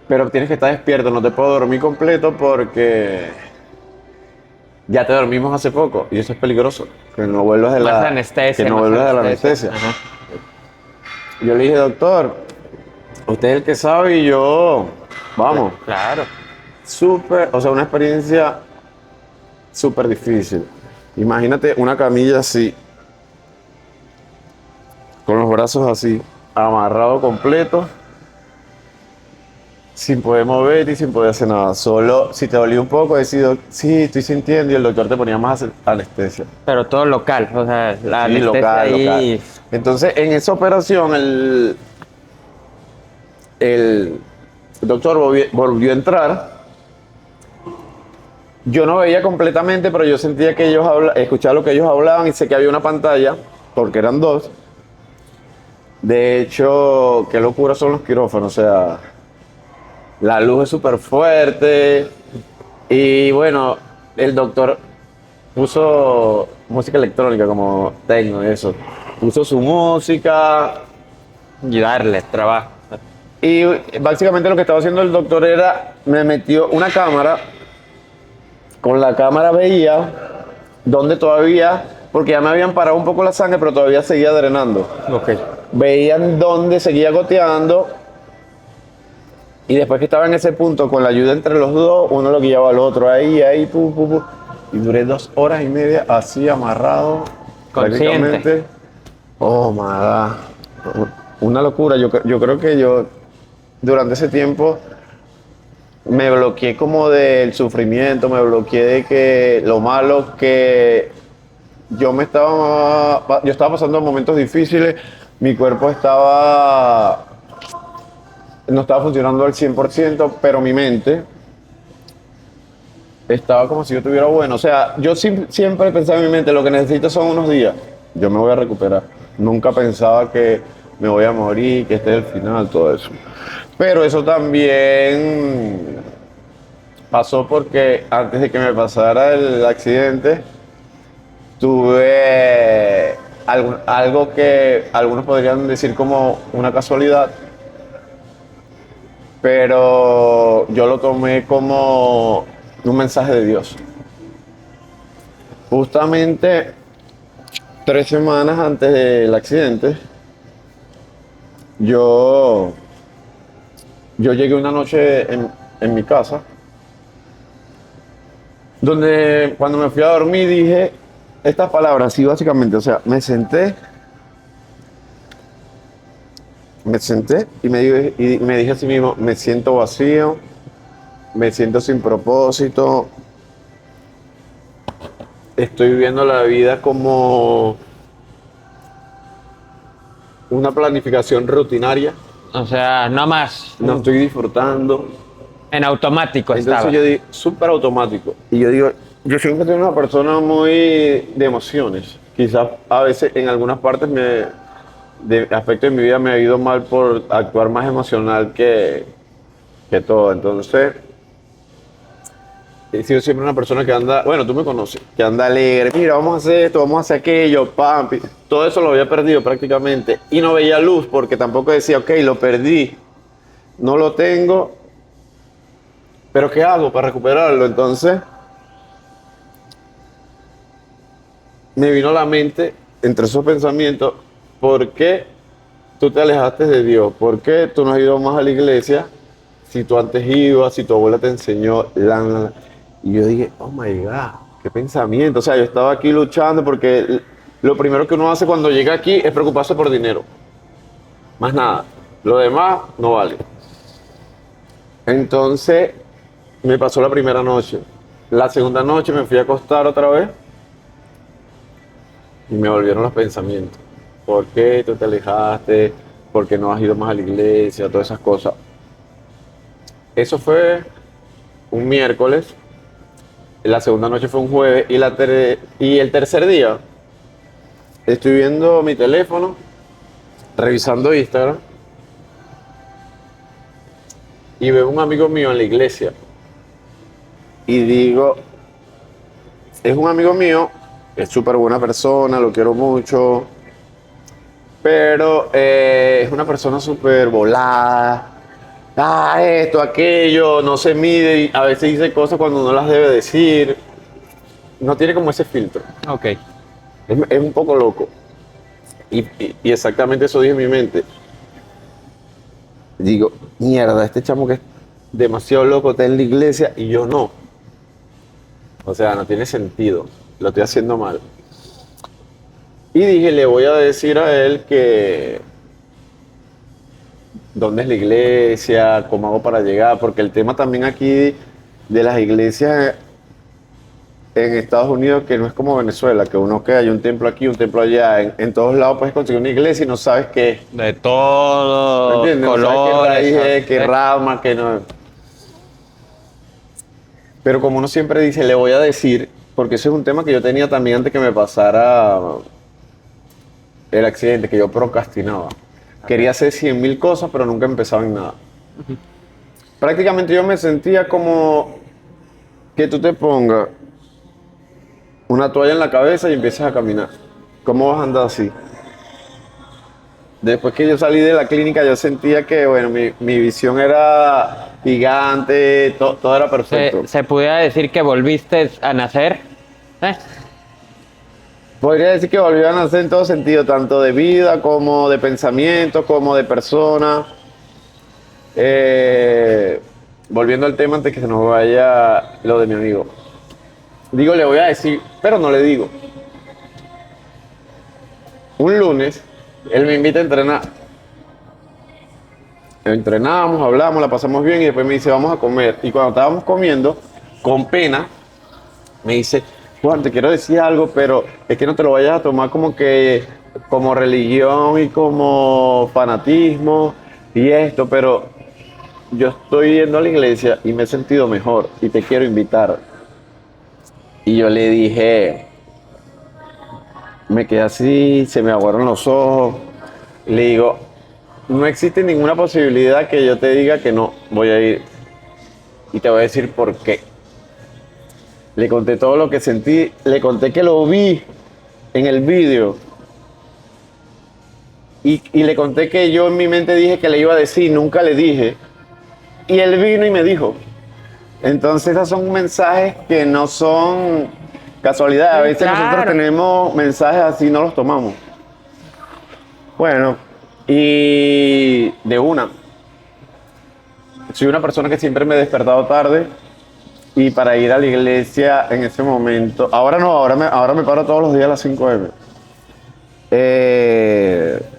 pero tienes que estar despierto, no te puedo dormir completo porque ya te dormimos hace poco y eso es peligroso, que no vuelvas de más la anestesia. que no más vuelvas de la anestesia. Ajá. Yo le dije, doctor, usted es el que sabe y yo, vamos. Claro. O sea, una experiencia súper difícil. Imagínate una camilla así, con los brazos así, amarrado completo, sin poder mover y sin poder hacer nada. Solo si te dolía un poco, decido, sí, estoy sintiendo y el doctor te ponía más anestesia. Pero todo local, o sea, la Sí, anestesia local, ahí. local. Entonces, en esa operación, el doctor volvió a entrar. Yo no veía completamente, pero yo sentía que ellos escuchaba lo que ellos hablaban y sé que había una pantalla, porque eran dos. De hecho, qué locura son los quirófanos, o sea, la luz es súper fuerte y bueno, el doctor puso música electrónica como techno, eso. Puso su música Y darle trabajo. y básicamente lo que estaba haciendo el doctor era, me metió una cámara, con la cámara veía donde todavía, porque ya me habían parado un poco la sangre, pero todavía seguía drenando. Ok. Veían dónde seguía goteando y después que estaba en ese punto, con la ayuda entre los dos, uno lo guiaba al otro, ahí, pum, pum, pum. Y duré 2 horas y media así amarrado, Consciente. prácticamente. Oh, my God. Una locura. Yo creo que yo, durante ese tiempo, me bloqueé como del sufrimiento, me bloqueé de que lo malo que yo estaba pasando momentos difíciles, mi cuerpo no estaba funcionando al 100%, pero mi mente estaba como si yo estuviera bueno. O sea, yo siempre pensaba en mi mente, lo que necesito son unos días, yo me voy a recuperar. Nunca pensaba que me voy a morir, que este es el final, todo eso. Pero eso también pasó porque antes de que me pasara el accidente, tuve algo que algunos podrían decir como una casualidad, pero yo lo tomé como un mensaje de Dios. Justamente 3 semanas antes del accidente, yo llegué una noche en mi casa, donde cuando me fui a dormir dije estas palabras, sí, básicamente, o sea, me senté y me dije a sí mismo, me siento vacío, me siento sin propósito, estoy viviendo la vida como una planificación rutinaria, O sea, no más. no estoy disfrutando. En automático estaba. Entonces yo digo, súper automático. Y yo digo, yo siempre soy una persona muy de emociones. Quizás a veces en algunas partes de aspectos de mi vida me ha ido mal por actuar más emocional que todo. Entonces, he sido siempre una persona que anda, bueno, tú me conoces, que anda alegre. Mira, vamos a hacer esto, vamos a hacer aquello, pam. Todo eso lo había perdido prácticamente. Y no veía luz porque tampoco decía, ok, lo perdí, no lo tengo. Pero ¿qué hago para recuperarlo? Entonces, me vino a la mente, entre esos pensamientos, ¿por qué tú te alejaste de Dios? ¿Por qué tú no has ido más a la iglesia? Si tú antes ibas, si tu abuela te enseñó, Y yo dije, oh my God, qué pensamiento. O sea, yo estaba aquí luchando porque lo primero que uno hace cuando llega aquí es preocuparse por dinero. Más nada. Lo demás no vale. Entonces, me pasó la primera noche. La segunda noche me fui a acostar otra vez y me volvieron los pensamientos. ¿Por qué tú te alejaste? ¿Por qué no has ido más a la iglesia? Todas esas cosas. Eso fue un miércoles. La segunda noche fue un jueves. Y el tercer día estoy viendo mi teléfono, revisando Instagram, y veo un amigo mío en la iglesia. Y digo, es un amigo mío, es súper buena persona, lo quiero mucho, pero es una persona súper volada. Esto, aquello, no se mide, y a veces dice cosas cuando no las debe decir. No tiene como ese filtro. Ok. Es un poco loco. Y exactamente eso dije en mi mente. Digo, mierda, este chamo que es demasiado loco está en la iglesia y yo no. O sea, no tiene sentido. Lo estoy haciendo mal. Y dije, le voy a decir a él que dónde es la iglesia, cómo hago para llegar, porque el tema también aquí de las iglesias en Estados Unidos, que no es como Venezuela, que uno que hay un templo aquí, un templo allá, en todos lados puedes conseguir una iglesia y no sabes qué es. De ¿Me todo, entiendes? No sabes qué raíz es, qué rama, qué no. Pero como uno siempre dice, le voy a decir, porque ese es un tema que yo tenía también antes que me pasara el accidente, que yo procrastinaba. Quería hacer 100.000 cosas, pero nunca empezaba en nada. Prácticamente yo me sentía como que tú te pongas una toalla en la cabeza y empiezas a caminar. ¿Cómo vas a andar así? Después que yo salí de la clínica, yo sentía que, bueno, mi visión era gigante, todo era perfecto. ¿Se pudiera decir que volviste a nacer? Podría decir que volví a nacer en todo sentido, tanto de vida como de pensamiento, como de persona. Volviendo al tema antes que se nos vaya lo de mi amigo. Digo, le voy a decir, pero no le digo. Un lunes, él me invita a entrenar. Entrenamos, hablamos, la pasamos bien y después me dice, vamos a comer. Y cuando estábamos comiendo, con pena, me dice, Juan, te quiero decir algo, pero es que no te lo vayas a tomar como religión y como fanatismo y esto, pero yo estoy yendo a la iglesia y me he sentido mejor y te quiero invitar. Y yo le dije, me quedé así, se me aguaron los ojos. Le digo, no existe ninguna posibilidad que yo te diga que no voy a ir. Y te voy a decir por qué. Le conté todo lo que sentí, le conté que lo vi en el vídeo. Y le conté que yo en mi mente dije que le iba a decir, nunca le dije. Y él vino y me dijo. Entonces esos son mensajes que no son casualidad. A veces claro. Nosotros tenemos mensajes así, no los tomamos. Bueno, y de una. Soy una persona que siempre me he despertado tarde. Y para ir a la iglesia en ese momento, ahora no, ahora me paro todos los días a las 5 a.m.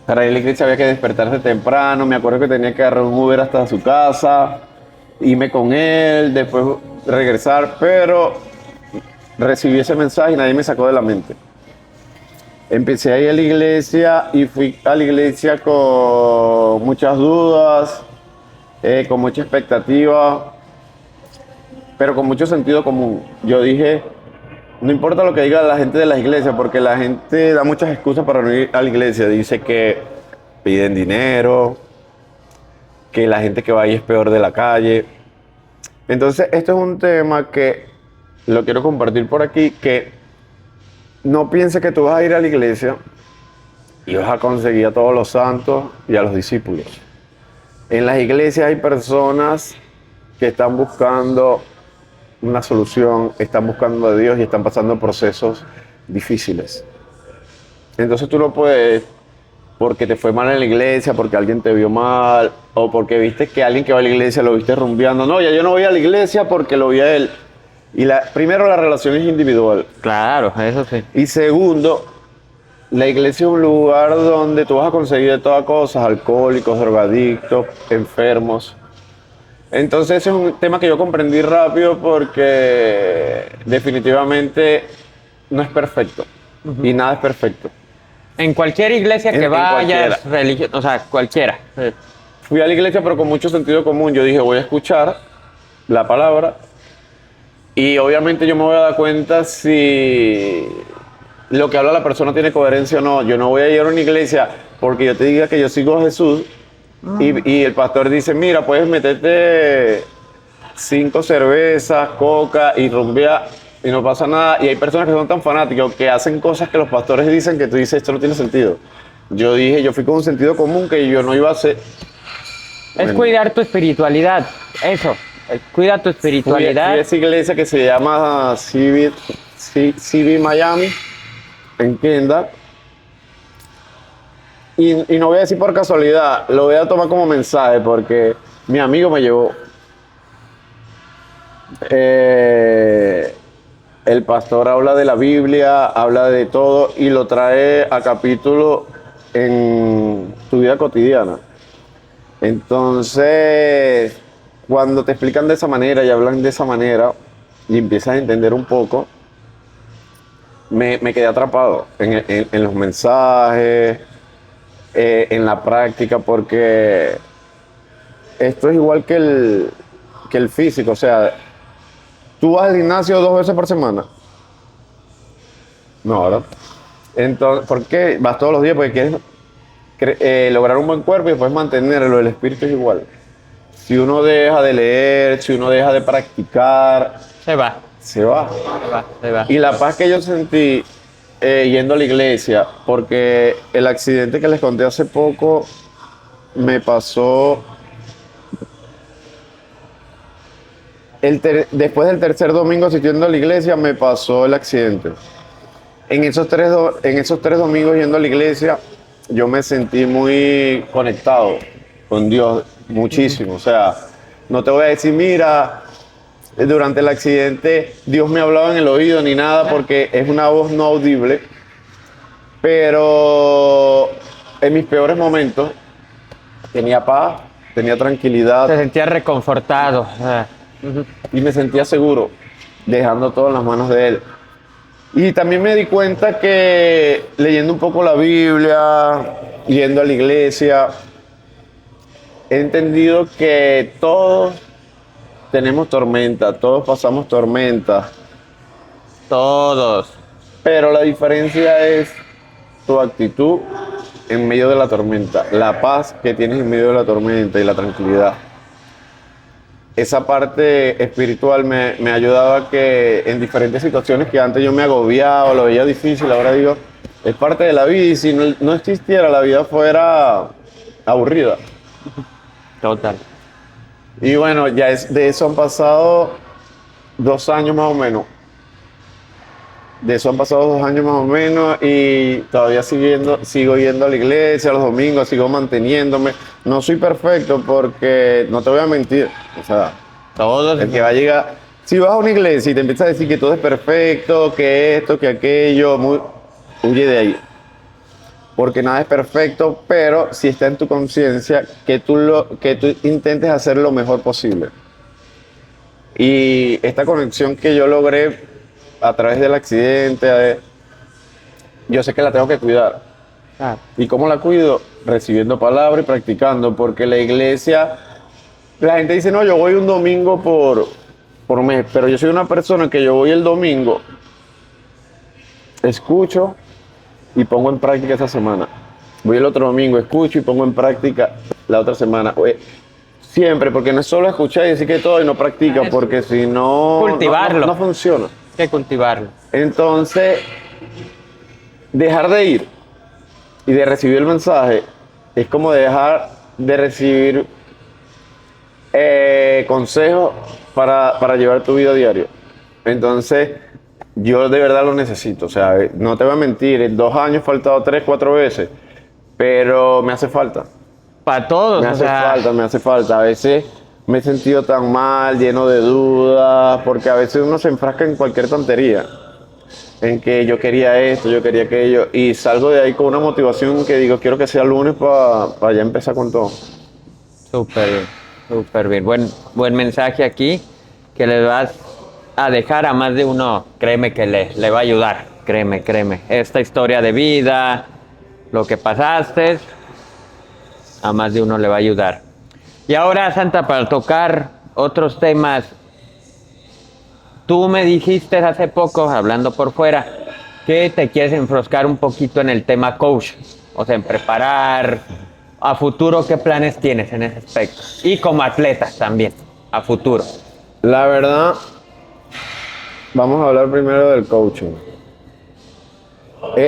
Para ir a la iglesia había que despertarse temprano, me acuerdo que tenía que agarrar un Uber hasta su casa, irme con él, después regresar, pero recibí ese mensaje y nadie me sacó de la mente. Empecé a ir a la iglesia y fui a la iglesia con muchas dudas, con mucha expectativa, pero con mucho sentido común. Yo dije, no importa lo que diga la gente de las iglesias, porque la gente da muchas excusas para no ir a la iglesia. Dice que piden dinero, que la gente que va ahí es peor de la calle. Entonces, esto es un tema que lo quiero compartir por aquí, que no pienses que tú vas a ir a la iglesia y vas a conseguir a todos los santos y a los discípulos. En las iglesias hay personas que están buscando una solución, están buscando a Dios y están pasando procesos difíciles. Entonces tú no puedes, porque te fue mal en la iglesia, porque alguien te vio mal, o porque viste que alguien que va a la iglesia lo viste rumbeando. No, ya yo no voy a la iglesia porque lo vi a él. Y primero, la relación es individual. Claro, eso sí. Y segundo, la iglesia es un lugar donde tú vas a conseguir de todas cosas, alcohólicos, drogadictos, enfermos. Entonces ese es un tema que yo comprendí rápido porque definitivamente no es perfecto. Y nada es perfecto. En cualquier iglesia que vayas, religión, o sea, cualquiera. Fui a la iglesia pero con mucho sentido común. Yo dije, voy a escuchar la palabra y obviamente yo me voy a dar cuenta si lo que habla la persona tiene coherencia o no. Yo no voy a ir a una iglesia porque yo te diga que yo sigo a Jesús y el pastor dice, mira, puedes meterte 5 cervezas, coca y rumbear y no pasa nada. Y hay personas que son tan fanáticas que hacen cosas que los pastores dicen que tú dices, esto no tiene sentido. Yo fui con un sentido común que yo no iba a hacer. Es cuidar tu espiritualidad, eso. Cuida tu espiritualidad. Fui a esa iglesia que se llama CB Miami, en Kendall. Y no voy a decir por casualidad, lo voy a tomar como mensaje porque mi amigo me llevó. El pastor habla de la Biblia, habla de todo y lo trae a capítulo en tu vida cotidiana. Entonces, cuando te explican de esa manera y hablan de esa manera y empiezas a entender un poco, me quedé atrapado en los mensajes, en la práctica, porque esto es igual que el físico. O sea, ¿tú vas al gimnasio 2 veces por semana? No, ¿verdad? Entonces, ¿por qué vas todos los días? Porque quieres lograr un buen cuerpo y después mantenerlo. El espíritu es igual. Si uno deja de leer, si uno deja de practicar, Se va, se va. se va, se va. Y la paz que yo sentí yendo a la iglesia, porque el accidente que les conté hace poco me pasó después del tercer domingo asistiendo a la iglesia, me pasó el accidente. En esos tres domingos yendo a la iglesia, yo me sentí muy conectado con Dios, muchísimo. O sea, no te voy a decir, mira, durante el accidente Dios me hablaba en el oído ni nada, porque es una voz no audible. Pero en mis peores momentos tenía paz, tenía tranquilidad. Te sentías reconfortado. Y me sentía seguro, dejando todo en las manos de Él. Y también me di cuenta que leyendo un poco la Biblia, yendo a la iglesia, he entendido que todos tenemos tormenta, todos pasamos tormentas, Todos. pero la diferencia es tu actitud en medio de la tormenta, la paz que tienes en medio de la tormenta y la tranquilidad. Esa parte espiritual me ayudaba que en diferentes situaciones que antes yo me agobiaba, lo veía difícil, ahora digo, es parte de la vida y si no existiera, la vida fuera aburrida. Total. Y bueno, de eso han pasado 2 años más o menos. De eso han pasado 2 años más o menos y todavía sigo yendo a la iglesia los domingos, sigo manteniéndome. No soy perfecto porque, no te voy a mentir, o sea, Todos. el que va a llegar, si vas a una iglesia y te empiezas a decir que todo es perfecto, que esto, que aquello, huye de ahí. Porque nada es perfecto, pero si está en tu conciencia que tú intentes hacer lo mejor posible. Y esta conexión que yo logré a través del accidente, yo sé que la tengo que cuidar. Ah, ¿Y cómo la cuido? Recibiendo palabra y practicando, porque la iglesia, la gente dice, no, yo voy un domingo por mes, pero yo soy una persona que yo voy el domingo, escucho y pongo en práctica esa semana. Voy el otro domingo, escucho y pongo en práctica la otra semana. Siempre, porque no es solo escuchar y decir que todo y no practica, porque si no, Cultivarlo. no funciona. hay que cultivarlo. Entonces, dejar de ir y de recibir el mensaje es como dejar de recibir consejos para llevar tu vida a diario. Entonces, yo de verdad lo necesito. O sea, no te voy a mentir, en 2 años he faltado 3, 4 veces, pero me hace falta. Para todos. Me o hace sea, falta, me hace falta. A veces me he sentido tan mal, lleno de dudas, porque a veces uno se enfrasca en cualquier tontería. En que yo quería esto, yo quería aquello, y salgo de ahí con una motivación que digo, quiero que sea lunes para ya empezar con todo. Súper bien, súper bien. Buen mensaje aquí que le vas a dejar a más de uno. Créeme que le va a ayudar. Créeme. Esta historia de vida, lo que pasaste, a más de uno le va a ayudar. Y ahora, Santa, para tocar otros temas, tú me dijiste hace poco, hablando por fuera, que te quieres enfroscar un poquito en el tema coach, o sea, en preparar a futuro. ¿Qué planes tienes en ese aspecto? Y como atleta también, a futuro. La verdad, vamos a hablar primero del coaching.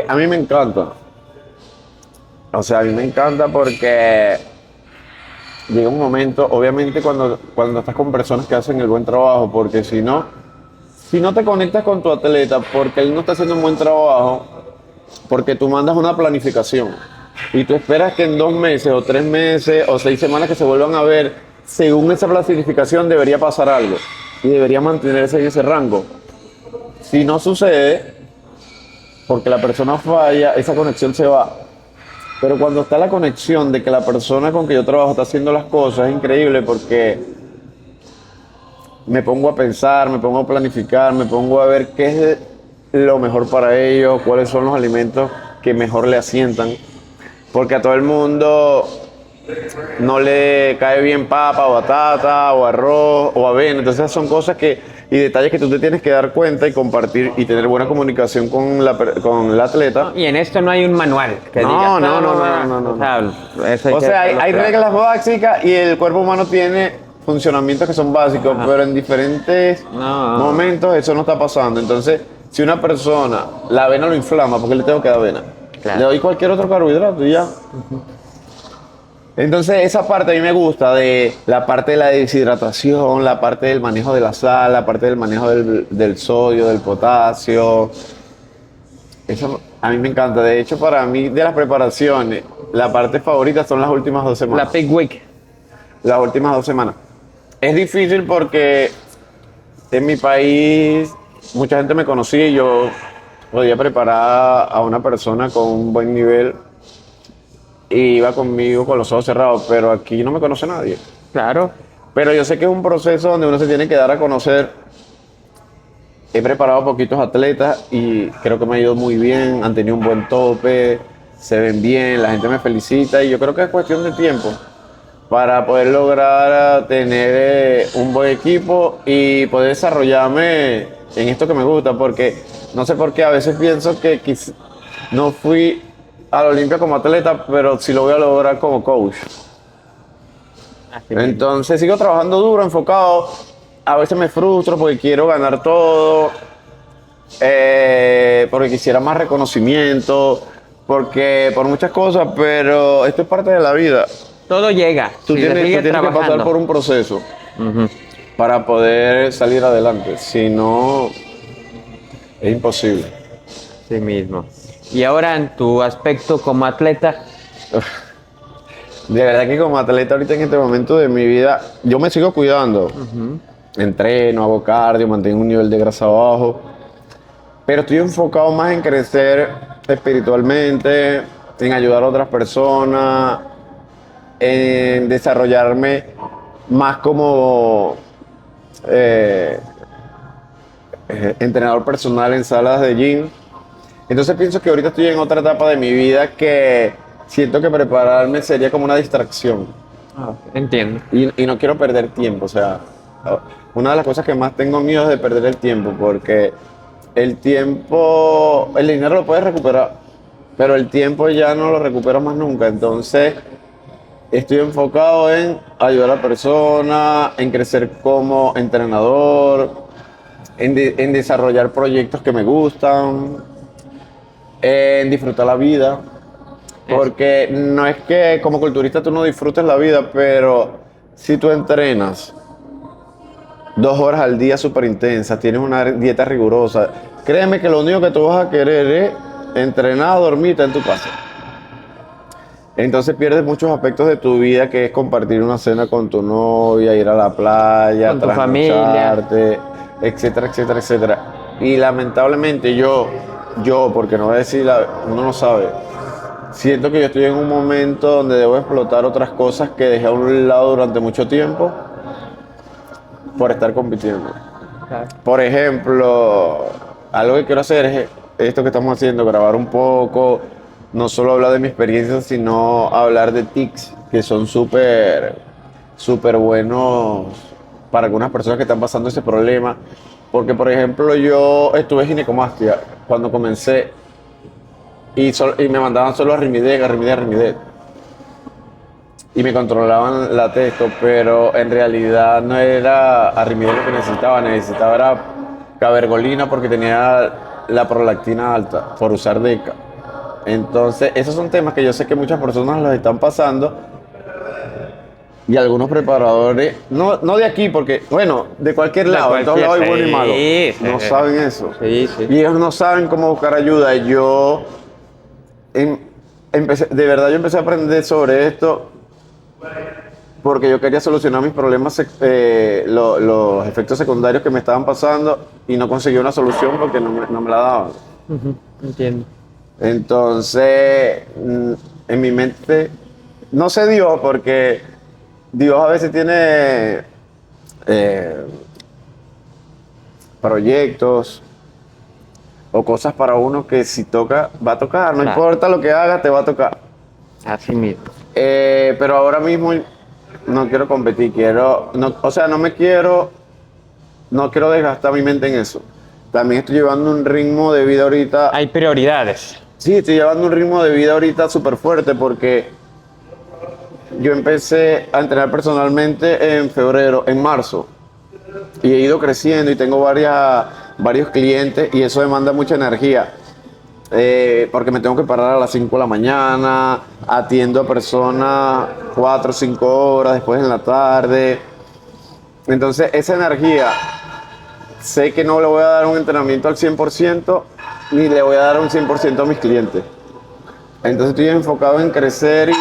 A mí me encanta. O sea, a mí me encanta porque llega un momento, obviamente cuando estás con personas que hacen el buen trabajo, porque si no te conectas con tu atleta porque él no está haciendo un buen trabajo, porque tú mandas una planificación y tú esperas que en 2 meses o 3 meses o 6 semanas que se vuelvan a ver, según esa planificación debería pasar algo y debería mantenerse en ese rango. Si no sucede, porque la persona falla, esa conexión se va. Pero cuando está la conexión de que la persona con que yo trabajo está haciendo las cosas, es increíble porque me pongo a pensar, me pongo a planificar, me pongo a ver qué es lo mejor para ellos, cuáles son los alimentos que mejor le asientan. Porque a todo el mundo no le cae bien papa o batata o arroz o avena. Entonces son cosas y detalles que tú te tienes que dar cuenta y compartir y tener buena comunicación con la atleta. Y en esto no hay un manual que No, diga, no. O sea, eso O que sea, hay hacerlo claro. reglas básicas y el cuerpo humano tiene funcionamientos que son básicos, pero en diferentes No. momentos eso no está pasando. Entonces, si una persona, la avena lo inflama, ¿por qué le tengo que dar avena? Claro. Le doy cualquier otro carbohidrato y ya. Entonces, esa parte a mí me gusta, de la parte de la deshidratación, la parte del manejo de la sal, la parte del manejo del sodio, del potasio. Eso a mí me encanta. De hecho, para mí, de las preparaciones, la parte favorita son las últimas 2 semanas. La Pig Week. Las últimas 2 semanas. Es difícil porque en mi país mucha gente me conocía y yo podía preparar a una persona con un buen nivel y iba conmigo con los ojos cerrados, pero aquí no me conoce nadie. Claro. Pero yo sé que es un proceso donde uno se tiene que dar a conocer. He preparado poquitos atletas y creo que me ha ido muy bien, han tenido un buen tope, se ven bien, la gente me felicita y yo creo que es cuestión de tiempo para poder lograr tener un buen equipo y poder desarrollarme en esto que me gusta, porque no sé por qué a veces pienso que no fui a la Olimpia como atleta, pero sí lo voy a lograr como coach. Así mismo. Entonces sigo trabajando duro, enfocado. A veces me frustro porque quiero ganar todo, porque quisiera más reconocimiento, porque por muchas cosas, pero esto es parte de la vida. Todo llega. Tú si se tienes, sigue tú tienes que pasar trabajando. por un proceso Ujú. para poder salir adelante. Si no, es imposible. Sí mismo. Y ahora en tu aspecto como atleta, De verdad que como atleta ahorita en este momento de mi vida, yo me sigo cuidando. Entreno, hago cardio, mantengo un nivel de grasa bajo. Pero estoy enfocado más en crecer espiritualmente, en ayudar a otras personas, en desarrollarme más como entrenador personal en salas de gym. Entonces pienso que ahorita estoy en otra etapa de mi vida que siento que prepararme sería como una distracción. entiendo. Y no quiero perder tiempo, o sea, una de las cosas que más tengo miedo es de perder el tiempo, porque el tiempo, el dinero lo puedes recuperar, pero el tiempo ya no lo recuperas más nunca. Entonces, estoy enfocado en ayudar a la persona, en crecer como entrenador, en desarrollar proyectos que me gustan, en disfrutar la vida. Porque no es que como culturista tú no disfrutes la vida, pero si tú entrenas 2 horas al día súper intensas, tienes una dieta rigurosa, créeme que lo único que tú vas a querer es entrenar, dormir en tu casa. Entonces pierdes muchos aspectos de tu vida, que es compartir una cena con tu novia, ir a la playa, Con tu familia. trasnocharte, etcétera, etcétera, etcétera. Y lamentablemente yo, porque no voy a decir, uno no sabe, siento que yo estoy en un momento donde debo explotar otras cosas que dejé a un lado durante mucho tiempo por estar compitiendo. Claro. Por ejemplo, algo que quiero hacer es esto que estamos haciendo, grabar un poco, no solo hablar de mi experiencia, sino hablar de tics que son súper buenos para algunas personas que están pasando ese problema. Porque, por ejemplo, yo estuve ginecomastia cuando comencé y me mandaban solo a Arimidex. Y me controlaban la testo, pero en realidad no era Arimidex lo que necesitaba era cabergolina porque tenía la prolactina alta por usar DECA. Entonces, esos son temas que yo sé que muchas personas los están pasando y algunos preparadores, no de aquí, porque, bueno, de cualquier lado, en todos lados hay bueno y malo, no saben eso. Sí. Y ellos no saben cómo buscar ayuda. Y yo yo empecé a aprender sobre esto porque yo quería solucionar mis problemas, los efectos secundarios que me estaban pasando y no conseguí una solución porque no me la daban. Entiendo. Entonces, en mi mente, no sé Dios, porque Dios a veces tiene proyectos o cosas para uno que si toca, va a tocar, no Claro. importa lo que hagas, te va a tocar. Así mismo. Pero ahora mismo no quiero competir, no quiero desgastar mi mente en eso. También estoy llevando un ritmo de vida ahorita. Hay prioridades. Sí, estoy llevando un ritmo de vida ahorita súper fuerte porque yo empecé a entrenar personalmente en marzo. Y he ido creciendo y tengo varios clientes y eso demanda mucha energía. Porque me tengo que parar a las 5 de la mañana, atiendo a personas 4 o 5 horas, después en la tarde. Entonces esa energía, sé que no le voy a dar un entrenamiento al 100%, ni le voy a dar un 100% a mis clientes. Entonces estoy enfocado en crecer y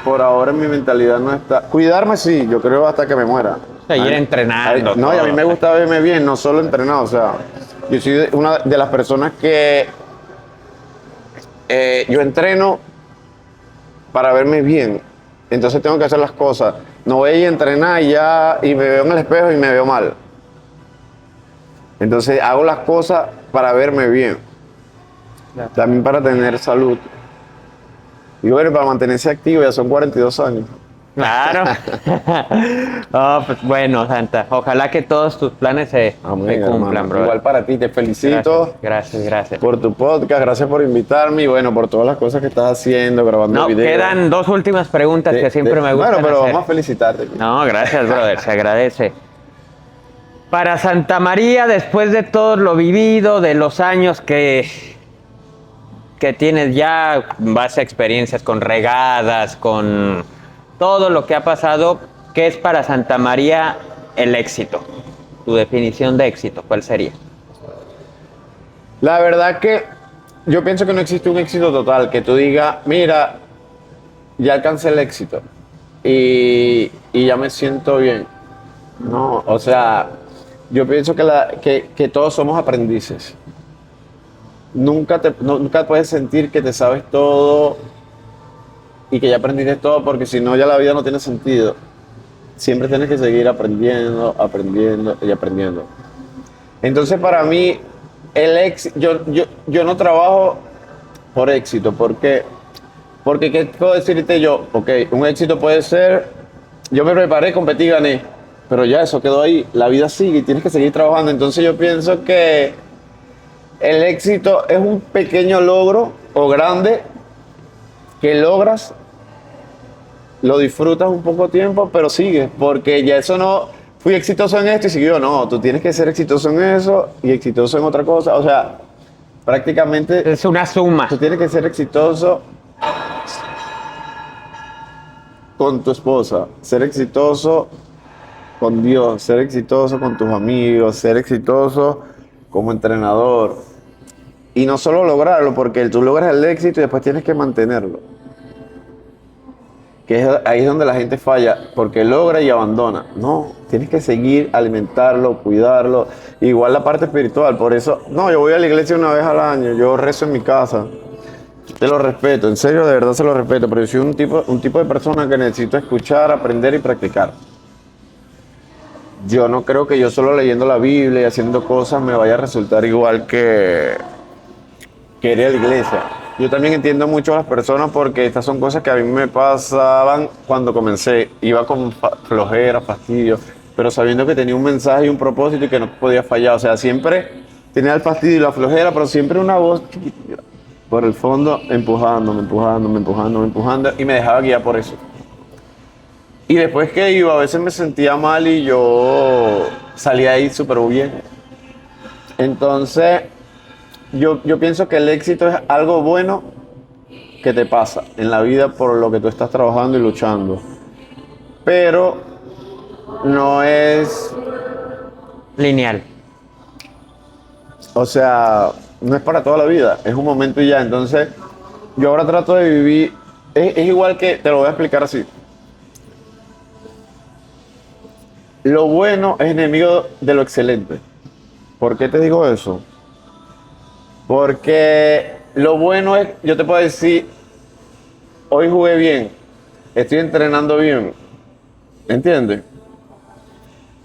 por ahora mi mentalidad no está... Cuidarme sí, yo creo hasta que me muera. Seguir entrenando. No, y a mí todo. me gusta verme bien, no solo entrenado. O sea, yo soy una de las personas que yo entreno para verme bien. Entonces tengo que hacer las cosas. No voy a ir a entrenar y me veo en el espejo y me veo mal. Entonces hago las cosas para verme bien. Claro. También para tener salud. Y bueno, para mantenerse activo, ya son 42 años. Claro. Oh, pues bueno, Santa. Ojalá que todos tus planes se Amén, cumplan, hermano. bro. Igual para ti, te felicito. Gracias. Por tu podcast, gracias por invitarme y bueno, por todas las cosas que estás haciendo, grabando No, videos. quedan dos últimas preguntas que siempre me gustan Bueno, pero hacer. vamos a felicitarte. No, gracias, brother, se agradece. Para Santa María, después de todo lo vivido, de los años que tienes ya, en base a experiencias con regadas, con todo lo que ha pasado, ¿qué es para Santa María el éxito? Tu definición de éxito, ¿cuál sería? La verdad que yo pienso que no existe un éxito total, que tú digas, mira, ya alcancé el éxito y ya me siento bien. No, o sea, yo pienso que todos somos aprendices. Nunca puedes sentir que te sabes todo y que ya aprendiste todo, porque si no, ya la vida no tiene sentido. Siempre tienes que seguir aprendiendo y aprendiendo. Entonces, para mí, yo no trabajo por éxito. ¿Por qué? Porque, ¿qué puedo decirte yo? Ok, un éxito puede ser, yo me preparé, competí, gané, pero ya eso quedó ahí. La vida sigue y tienes que seguir trabajando. Entonces, yo pienso que el éxito es un pequeño logro o grande que logras, lo disfrutas un poco tiempo, pero sigues, porque ya eso no, fui exitoso en esto y siguió, no, tú tienes que ser exitoso en eso y exitoso en otra cosa, o sea, prácticamente Es una suma. tú tienes que ser exitoso con tu esposa, ser exitoso con Dios, ser exitoso con tus amigos, ser exitoso como entrenador. Y no solo lograrlo, porque tú logras el éxito y después tienes que mantenerlo. Ahí es donde la gente falla, porque logra y abandona. No, tienes que seguir, alimentarlo, cuidarlo. Igual la parte espiritual, por eso, no, yo voy a la iglesia una vez al año, yo rezo en mi casa. Te lo respeto, en serio, de verdad se lo respeto, pero yo soy un tipo de persona que necesito escuchar, aprender y practicar. Yo no creo que yo solo leyendo la Biblia y haciendo cosas me vaya a resultar igual que ir a la iglesia. Yo también entiendo mucho a las personas porque estas son cosas que a mí me pasaban cuando comencé. Iba con flojera, fastidio, pero sabiendo que tenía un mensaje y un propósito y que no podía fallar. O sea, siempre tenía el fastidio y la flojera, pero siempre una voz chiquitita por el fondo empujándome y me dejaba guiar por eso. Y después que iba, a veces me sentía mal y yo salía ahí súper bien. Entonces, yo pienso que el éxito es algo bueno que te pasa en la vida por lo que tú estás trabajando y luchando. Pero no es, Lineal. o sea, no es para toda la vida, es un momento y ya. Entonces, yo ahora trato de vivir, es igual que, te lo voy a explicar así. Lo bueno es enemigo de lo excelente. ¿Por qué te digo eso? Porque lo bueno es, yo te puedo decir, hoy jugué bien, estoy entrenando bien, ¿entiendes?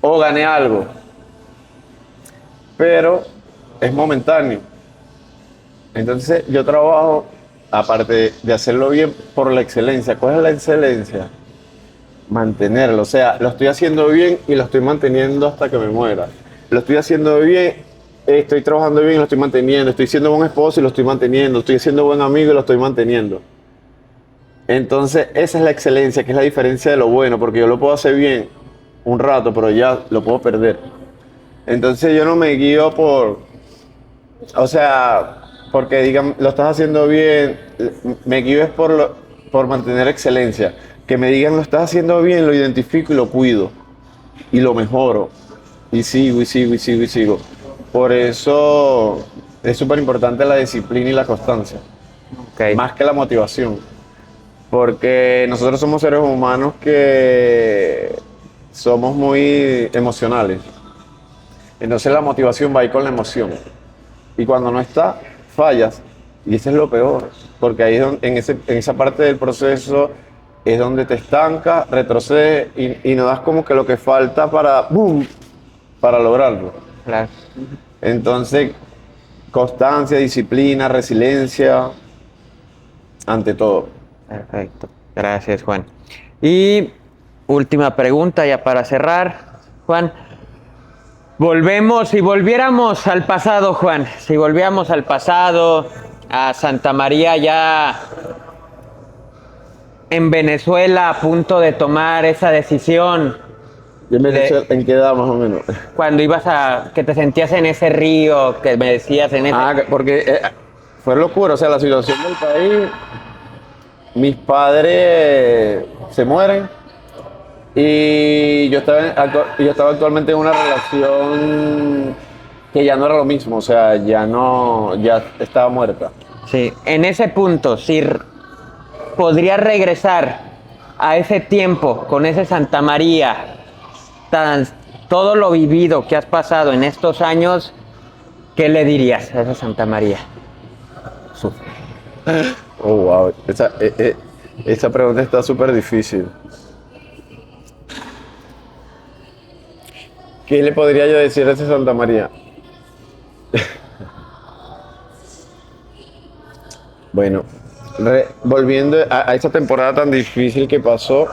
O gané algo, pero es momentáneo. Entonces yo trabajo, aparte de hacerlo bien, por la excelencia. ¿Cuál es la excelencia? Mantenerlo, o sea, lo estoy haciendo bien y lo estoy manteniendo hasta que me muera. Lo estoy haciendo bien, estoy trabajando bien y lo estoy manteniendo. Estoy siendo buen esposo y lo estoy manteniendo. Estoy siendo buen amigo y lo estoy manteniendo. Entonces, esa es la excelencia, que es la diferencia de lo bueno, porque yo lo puedo hacer bien un rato, pero ya lo puedo perder. Entonces, yo no me guío o sea, porque digan, lo estás haciendo bien, me guío es por mantener excelencia. Que me digan, lo estás haciendo bien, lo identifico y lo cuido. Y lo mejoro. Y sigo, y sigo, y sigo, y sigo. Por eso es súper importante la disciplina y la constancia. Ok. Más que la motivación. Porque nosotros somos seres humanos que somos muy emocionales. Entonces la motivación va ahí con la emoción. Y cuando no está, fallas. Y eso es lo peor. Porque ahí es donde, en esa parte del proceso es donde te estancas, retrocedes y no das como que lo que falta para, ¡boom!, para lograrlo. Claro. Entonces, constancia, disciplina, resiliencia, ante todo. Perfecto. Gracias, Juan. Y última pregunta ya para cerrar, Juan. Si volviéramos al pasado, Juan, si volviéramos al pasado, a Santa María ya en Venezuela a punto de tomar esa decisión, ¿En qué edad más o menos? cuando que te sentías en ese río, que me decías en ese... Porque fue locura, o sea, la situación del país, mis padres se mueren y yo estaba actualmente en una relación que ya no era lo mismo, o sea, ya estaba muerta. Sí, en ese punto, si podrías regresar a ese tiempo con ese Santa María, todo lo vivido que has pasado en estos años, ¿qué le dirías a esa Santa María? Oh, wow, esa pregunta está súper difícil. ¿Qué le podría yo decir a esa Santa María? Bueno, volviendo a esa temporada tan difícil que pasó,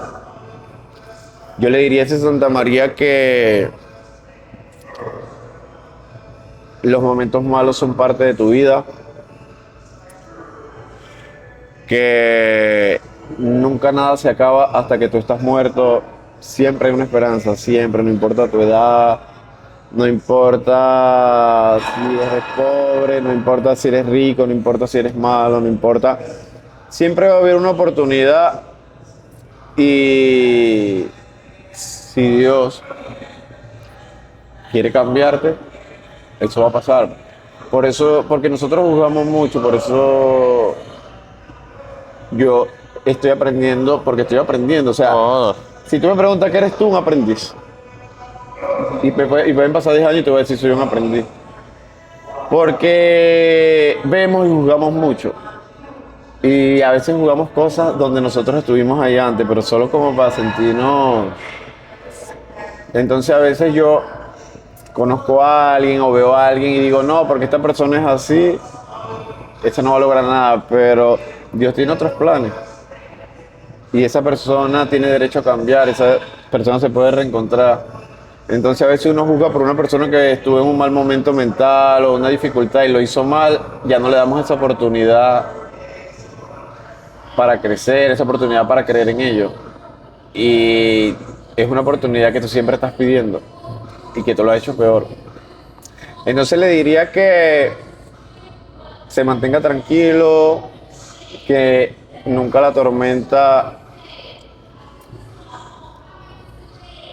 yo le diría a esa Santa María que los momentos malos son parte de tu vida, que nunca nada se acaba hasta que tú estás muerto. Siempre hay una esperanza, siempre, no importa tu edad, no importa si eres pobre, no importa si eres rico, no importa si eres malo, no importa. Siempre va a haber una oportunidad y si Dios quiere cambiarte, eso va a pasar. Por eso, porque nosotros jugamos mucho, por eso yo estoy aprendiendo, o sea, si tú me preguntas qué eres tú, un aprendiz. Y pueden pasar 10 años y te voy a decir soy un aprendiz. Porque vemos y jugamos mucho. Y a veces jugamos cosas donde nosotros estuvimos ahí antes, pero solo como para sentirnos. Entonces a veces yo conozco a alguien o veo a alguien y digo, no, porque esta persona es así, esta no va a lograr nada, pero Dios tiene otros planes. Y esa persona tiene derecho a cambiar, esa persona se puede reencontrar. Entonces a veces uno juzga por una persona que estuvo en un mal momento mental o una dificultad y lo hizo mal, ya no le damos esa oportunidad para crecer, esa oportunidad para creer en ello. Y es una oportunidad que tú siempre estás pidiendo y que tú lo has hecho peor. Entonces le diría que se mantenga tranquilo, que nunca la tormenta.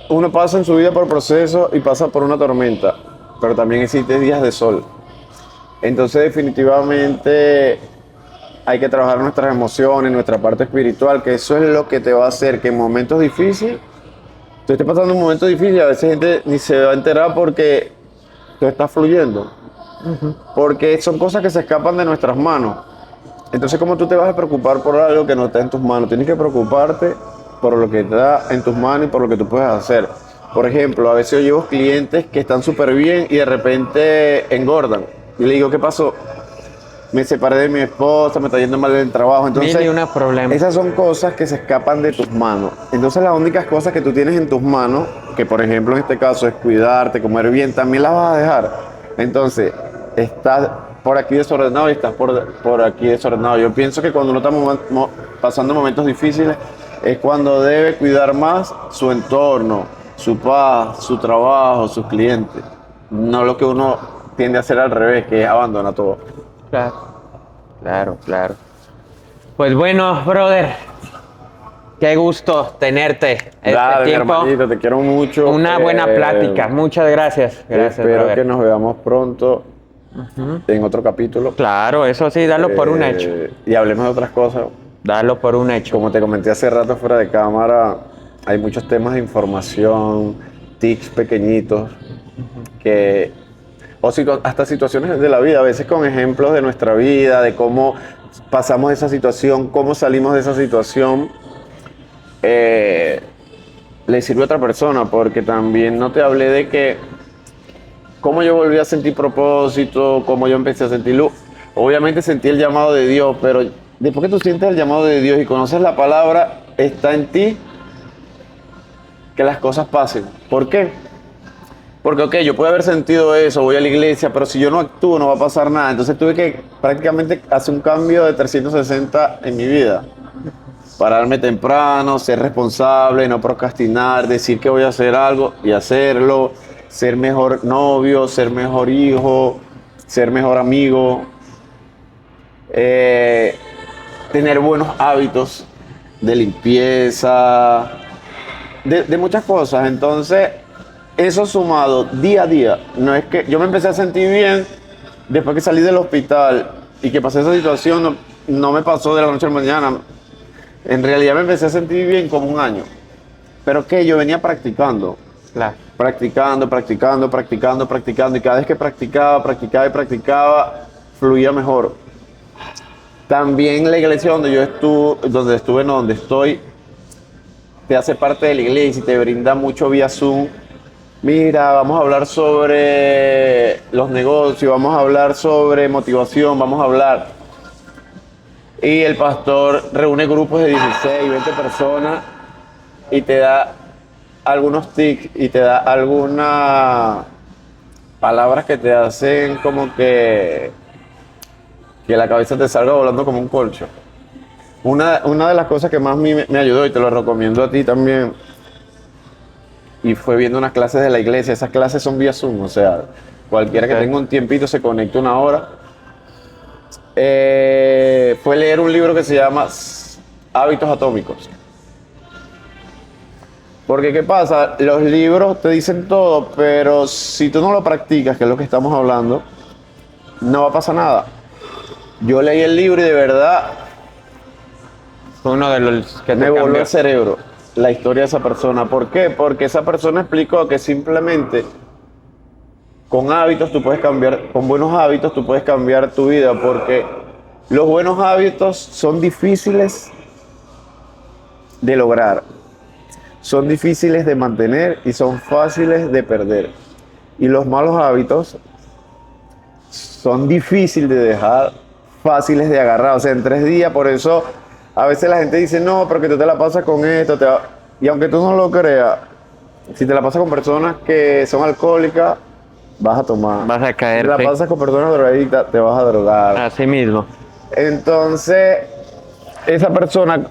Uno pasa en su vida por procesos y pasa por una tormenta, pero también existen días de sol. Entonces definitivamente hay que trabajar nuestras emociones, nuestra parte espiritual, que eso es lo que te va a hacer que en momentos difíciles, tú estés pasando un momento difícil, a veces gente ni se va a enterar porque tú estás fluyendo. Porque son cosas que se escapan de nuestras manos. Entonces, ¿cómo tú te vas a preocupar por algo que no está en tus manos? Tienes que preocuparte por lo que está en tus manos y por lo que tú puedes hacer. Por ejemplo, a veces yo llevo clientes que están súper bien y de repente engordan. Y le digo, ¿qué pasó? Me separé de mi esposa, me está yendo mal en el trabajo. Entonces, Mil y una problemas. esas son cosas que se escapan de tus manos. Entonces, las únicas cosas que tú tienes en tus manos, que por ejemplo en este caso es cuidarte, comer bien, también las vas a dejar. Entonces, estás por aquí desordenado y estás por aquí desordenado. Yo pienso que cuando uno está pasando momentos difíciles es cuando debe cuidar más su entorno, su paz, su trabajo, sus clientes. No lo que uno tiende a hacer al revés, que es abandonar todo. Claro, claro, claro. Pues bueno, brother, qué gusto tenerte este Dale, mi tiempo. hermanito, te quiero mucho. Una buena plática. Muchas gracias. Gracias, Espero brother. que nos veamos pronto en otro capítulo. Claro, eso sí, dalo por un hecho. Y hablemos de otras cosas. Dalo por un hecho. Como te comenté hace rato fuera de cámara, hay muchos temas de información, tics pequeñitos, que o hasta situaciones de la vida, a veces con ejemplos de nuestra vida, de cómo pasamos esa situación, cómo salimos de esa situación, le sirve a otra persona, porque también no te hablé de que cómo yo volví a sentir propósito, cómo yo empecé a sentir luz. Obviamente sentí el llamado de Dios, pero después que tú sientes el llamado de Dios y conoces la palabra, está en ti que las cosas pasen. ¿Por qué? Porque, ok, yo puedo haber sentido eso, voy a la iglesia, pero si yo no actúo no va a pasar nada. Entonces tuve que prácticamente hacer un cambio de 360 en mi vida. Pararme temprano, ser responsable, no procrastinar, decir que voy a hacer algo y hacerlo, ser mejor novio, ser mejor hijo, ser mejor amigo, tener buenos hábitos de limpieza, de muchas cosas. Entonces, eso sumado día a día, no es que yo me empecé a sentir bien después que salí del hospital y que pasé esa situación, no me pasó de la noche a la mañana. En realidad me empecé a sentir bien como un año, pero que yo venía practicando, Claro. practicando, y cada vez que practicaba, fluía mejor. También la iglesia donde estoy, te hace parte de la iglesia y te brinda mucho vía Zoom. Mira, vamos a hablar sobre los negocios, vamos a hablar sobre motivación, vamos a hablar. Y el pastor reúne grupos de 16, 20 personas y te da algunos tics y te da algunas palabras que te hacen como que la cabeza te salga volando como un corcho. Una de las cosas que más me ayudó, y te lo recomiendo a ti también, y fue viendo unas clases de la iglesia. Esas clases son vía Zoom, o sea, cualquiera que tenga un tiempito se conecta una hora. Fue leer un libro que se llama Hábitos Atómicos. Porque ¿qué pasa? Los libros te dicen todo, pero si tú no lo practicas, que es lo que estamos hablando, no va a pasar nada. Yo leí el libro y de verdad Fue uno de los que te me voló cambió. el cerebro la historia de esa persona. ¿Por qué? Porque esa persona explicó que simplemente con hábitos tú puedes cambiar, con buenos hábitos tú puedes cambiar tu vida, porque los buenos hábitos son difíciles de lograr, son difíciles de mantener y son fáciles de perder. Y los malos hábitos son difíciles de dejar, fáciles de agarrar, o sea, en 3 días. Por eso a veces la gente dice, no, pero que tú te la pasas con esto, y aunque tú no lo creas, si te la pasas con personas que son alcohólicas, vas a tomar. Vas a caer, Si te la sí. pasas con personas drogadictas, te vas a drogar. Así mismo. Entonces, esa persona,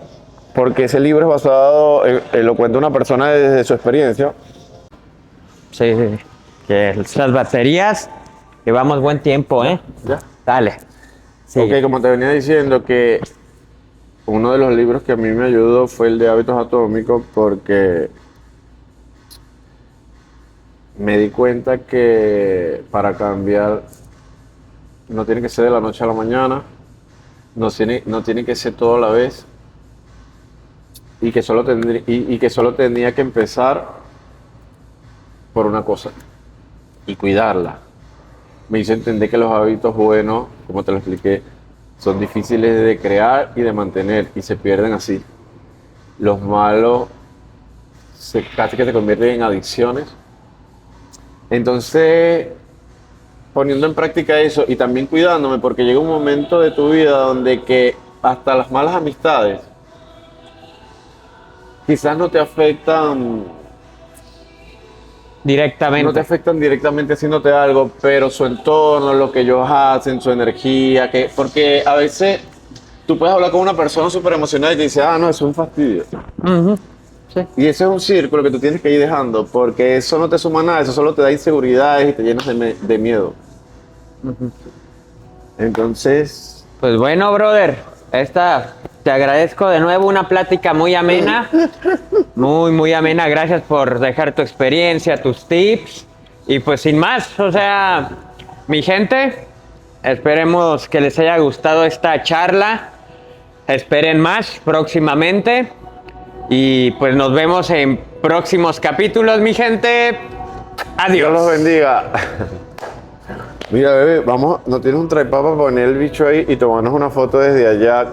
porque ese libro es basado, lo cuenta una persona desde su experiencia. Sí, sí, sí. Que esas baterías, llevamos buen tiempo, ¿eh? ¿Ya? Dale. Sí. Ok, como te venía diciendo, que uno de los libros que a mí me ayudó fue el de Hábitos Atómicos, porque me di cuenta que para cambiar no tiene que ser de la noche a la mañana, no tiene que ser todo a la vez, y que solo tenía que empezar por una cosa y cuidarla. Me hizo entender que los hábitos buenos, como te lo expliqué, son difíciles de crear y de mantener y se pierden así. Los malos casi que se convierten en adicciones. Entonces, poniendo en práctica eso y también cuidándome, porque llega un momento de tu vida donde que hasta las malas amistades quizás no te afectan Directamente. no te afectan directamente haciéndote algo, pero su entorno, lo que ellos hacen, su energía, porque a veces tú puedes hablar con una persona súper emocionada y te dice, no, eso es un fastidio. Ujú, sí. Y ese es un círculo que tú tienes que ir dejando, porque eso no te suma nada, eso solo te da inseguridades y te llenas de miedo. Entonces, Pues bueno, brother, te agradezco de nuevo, una plática muy amena, muy amena. Gracias por dejar tu experiencia, tus tips. Y pues sin más, o sea, mi gente, esperemos que les haya gustado esta charla. Esperen más próximamente. Y pues nos vemos en próximos capítulos, mi gente. Adiós. Dios los bendiga. Mira, bebé, vamos, ¿no tienes un tripod para poner el bicho ahí y tomarnos una foto desde allá?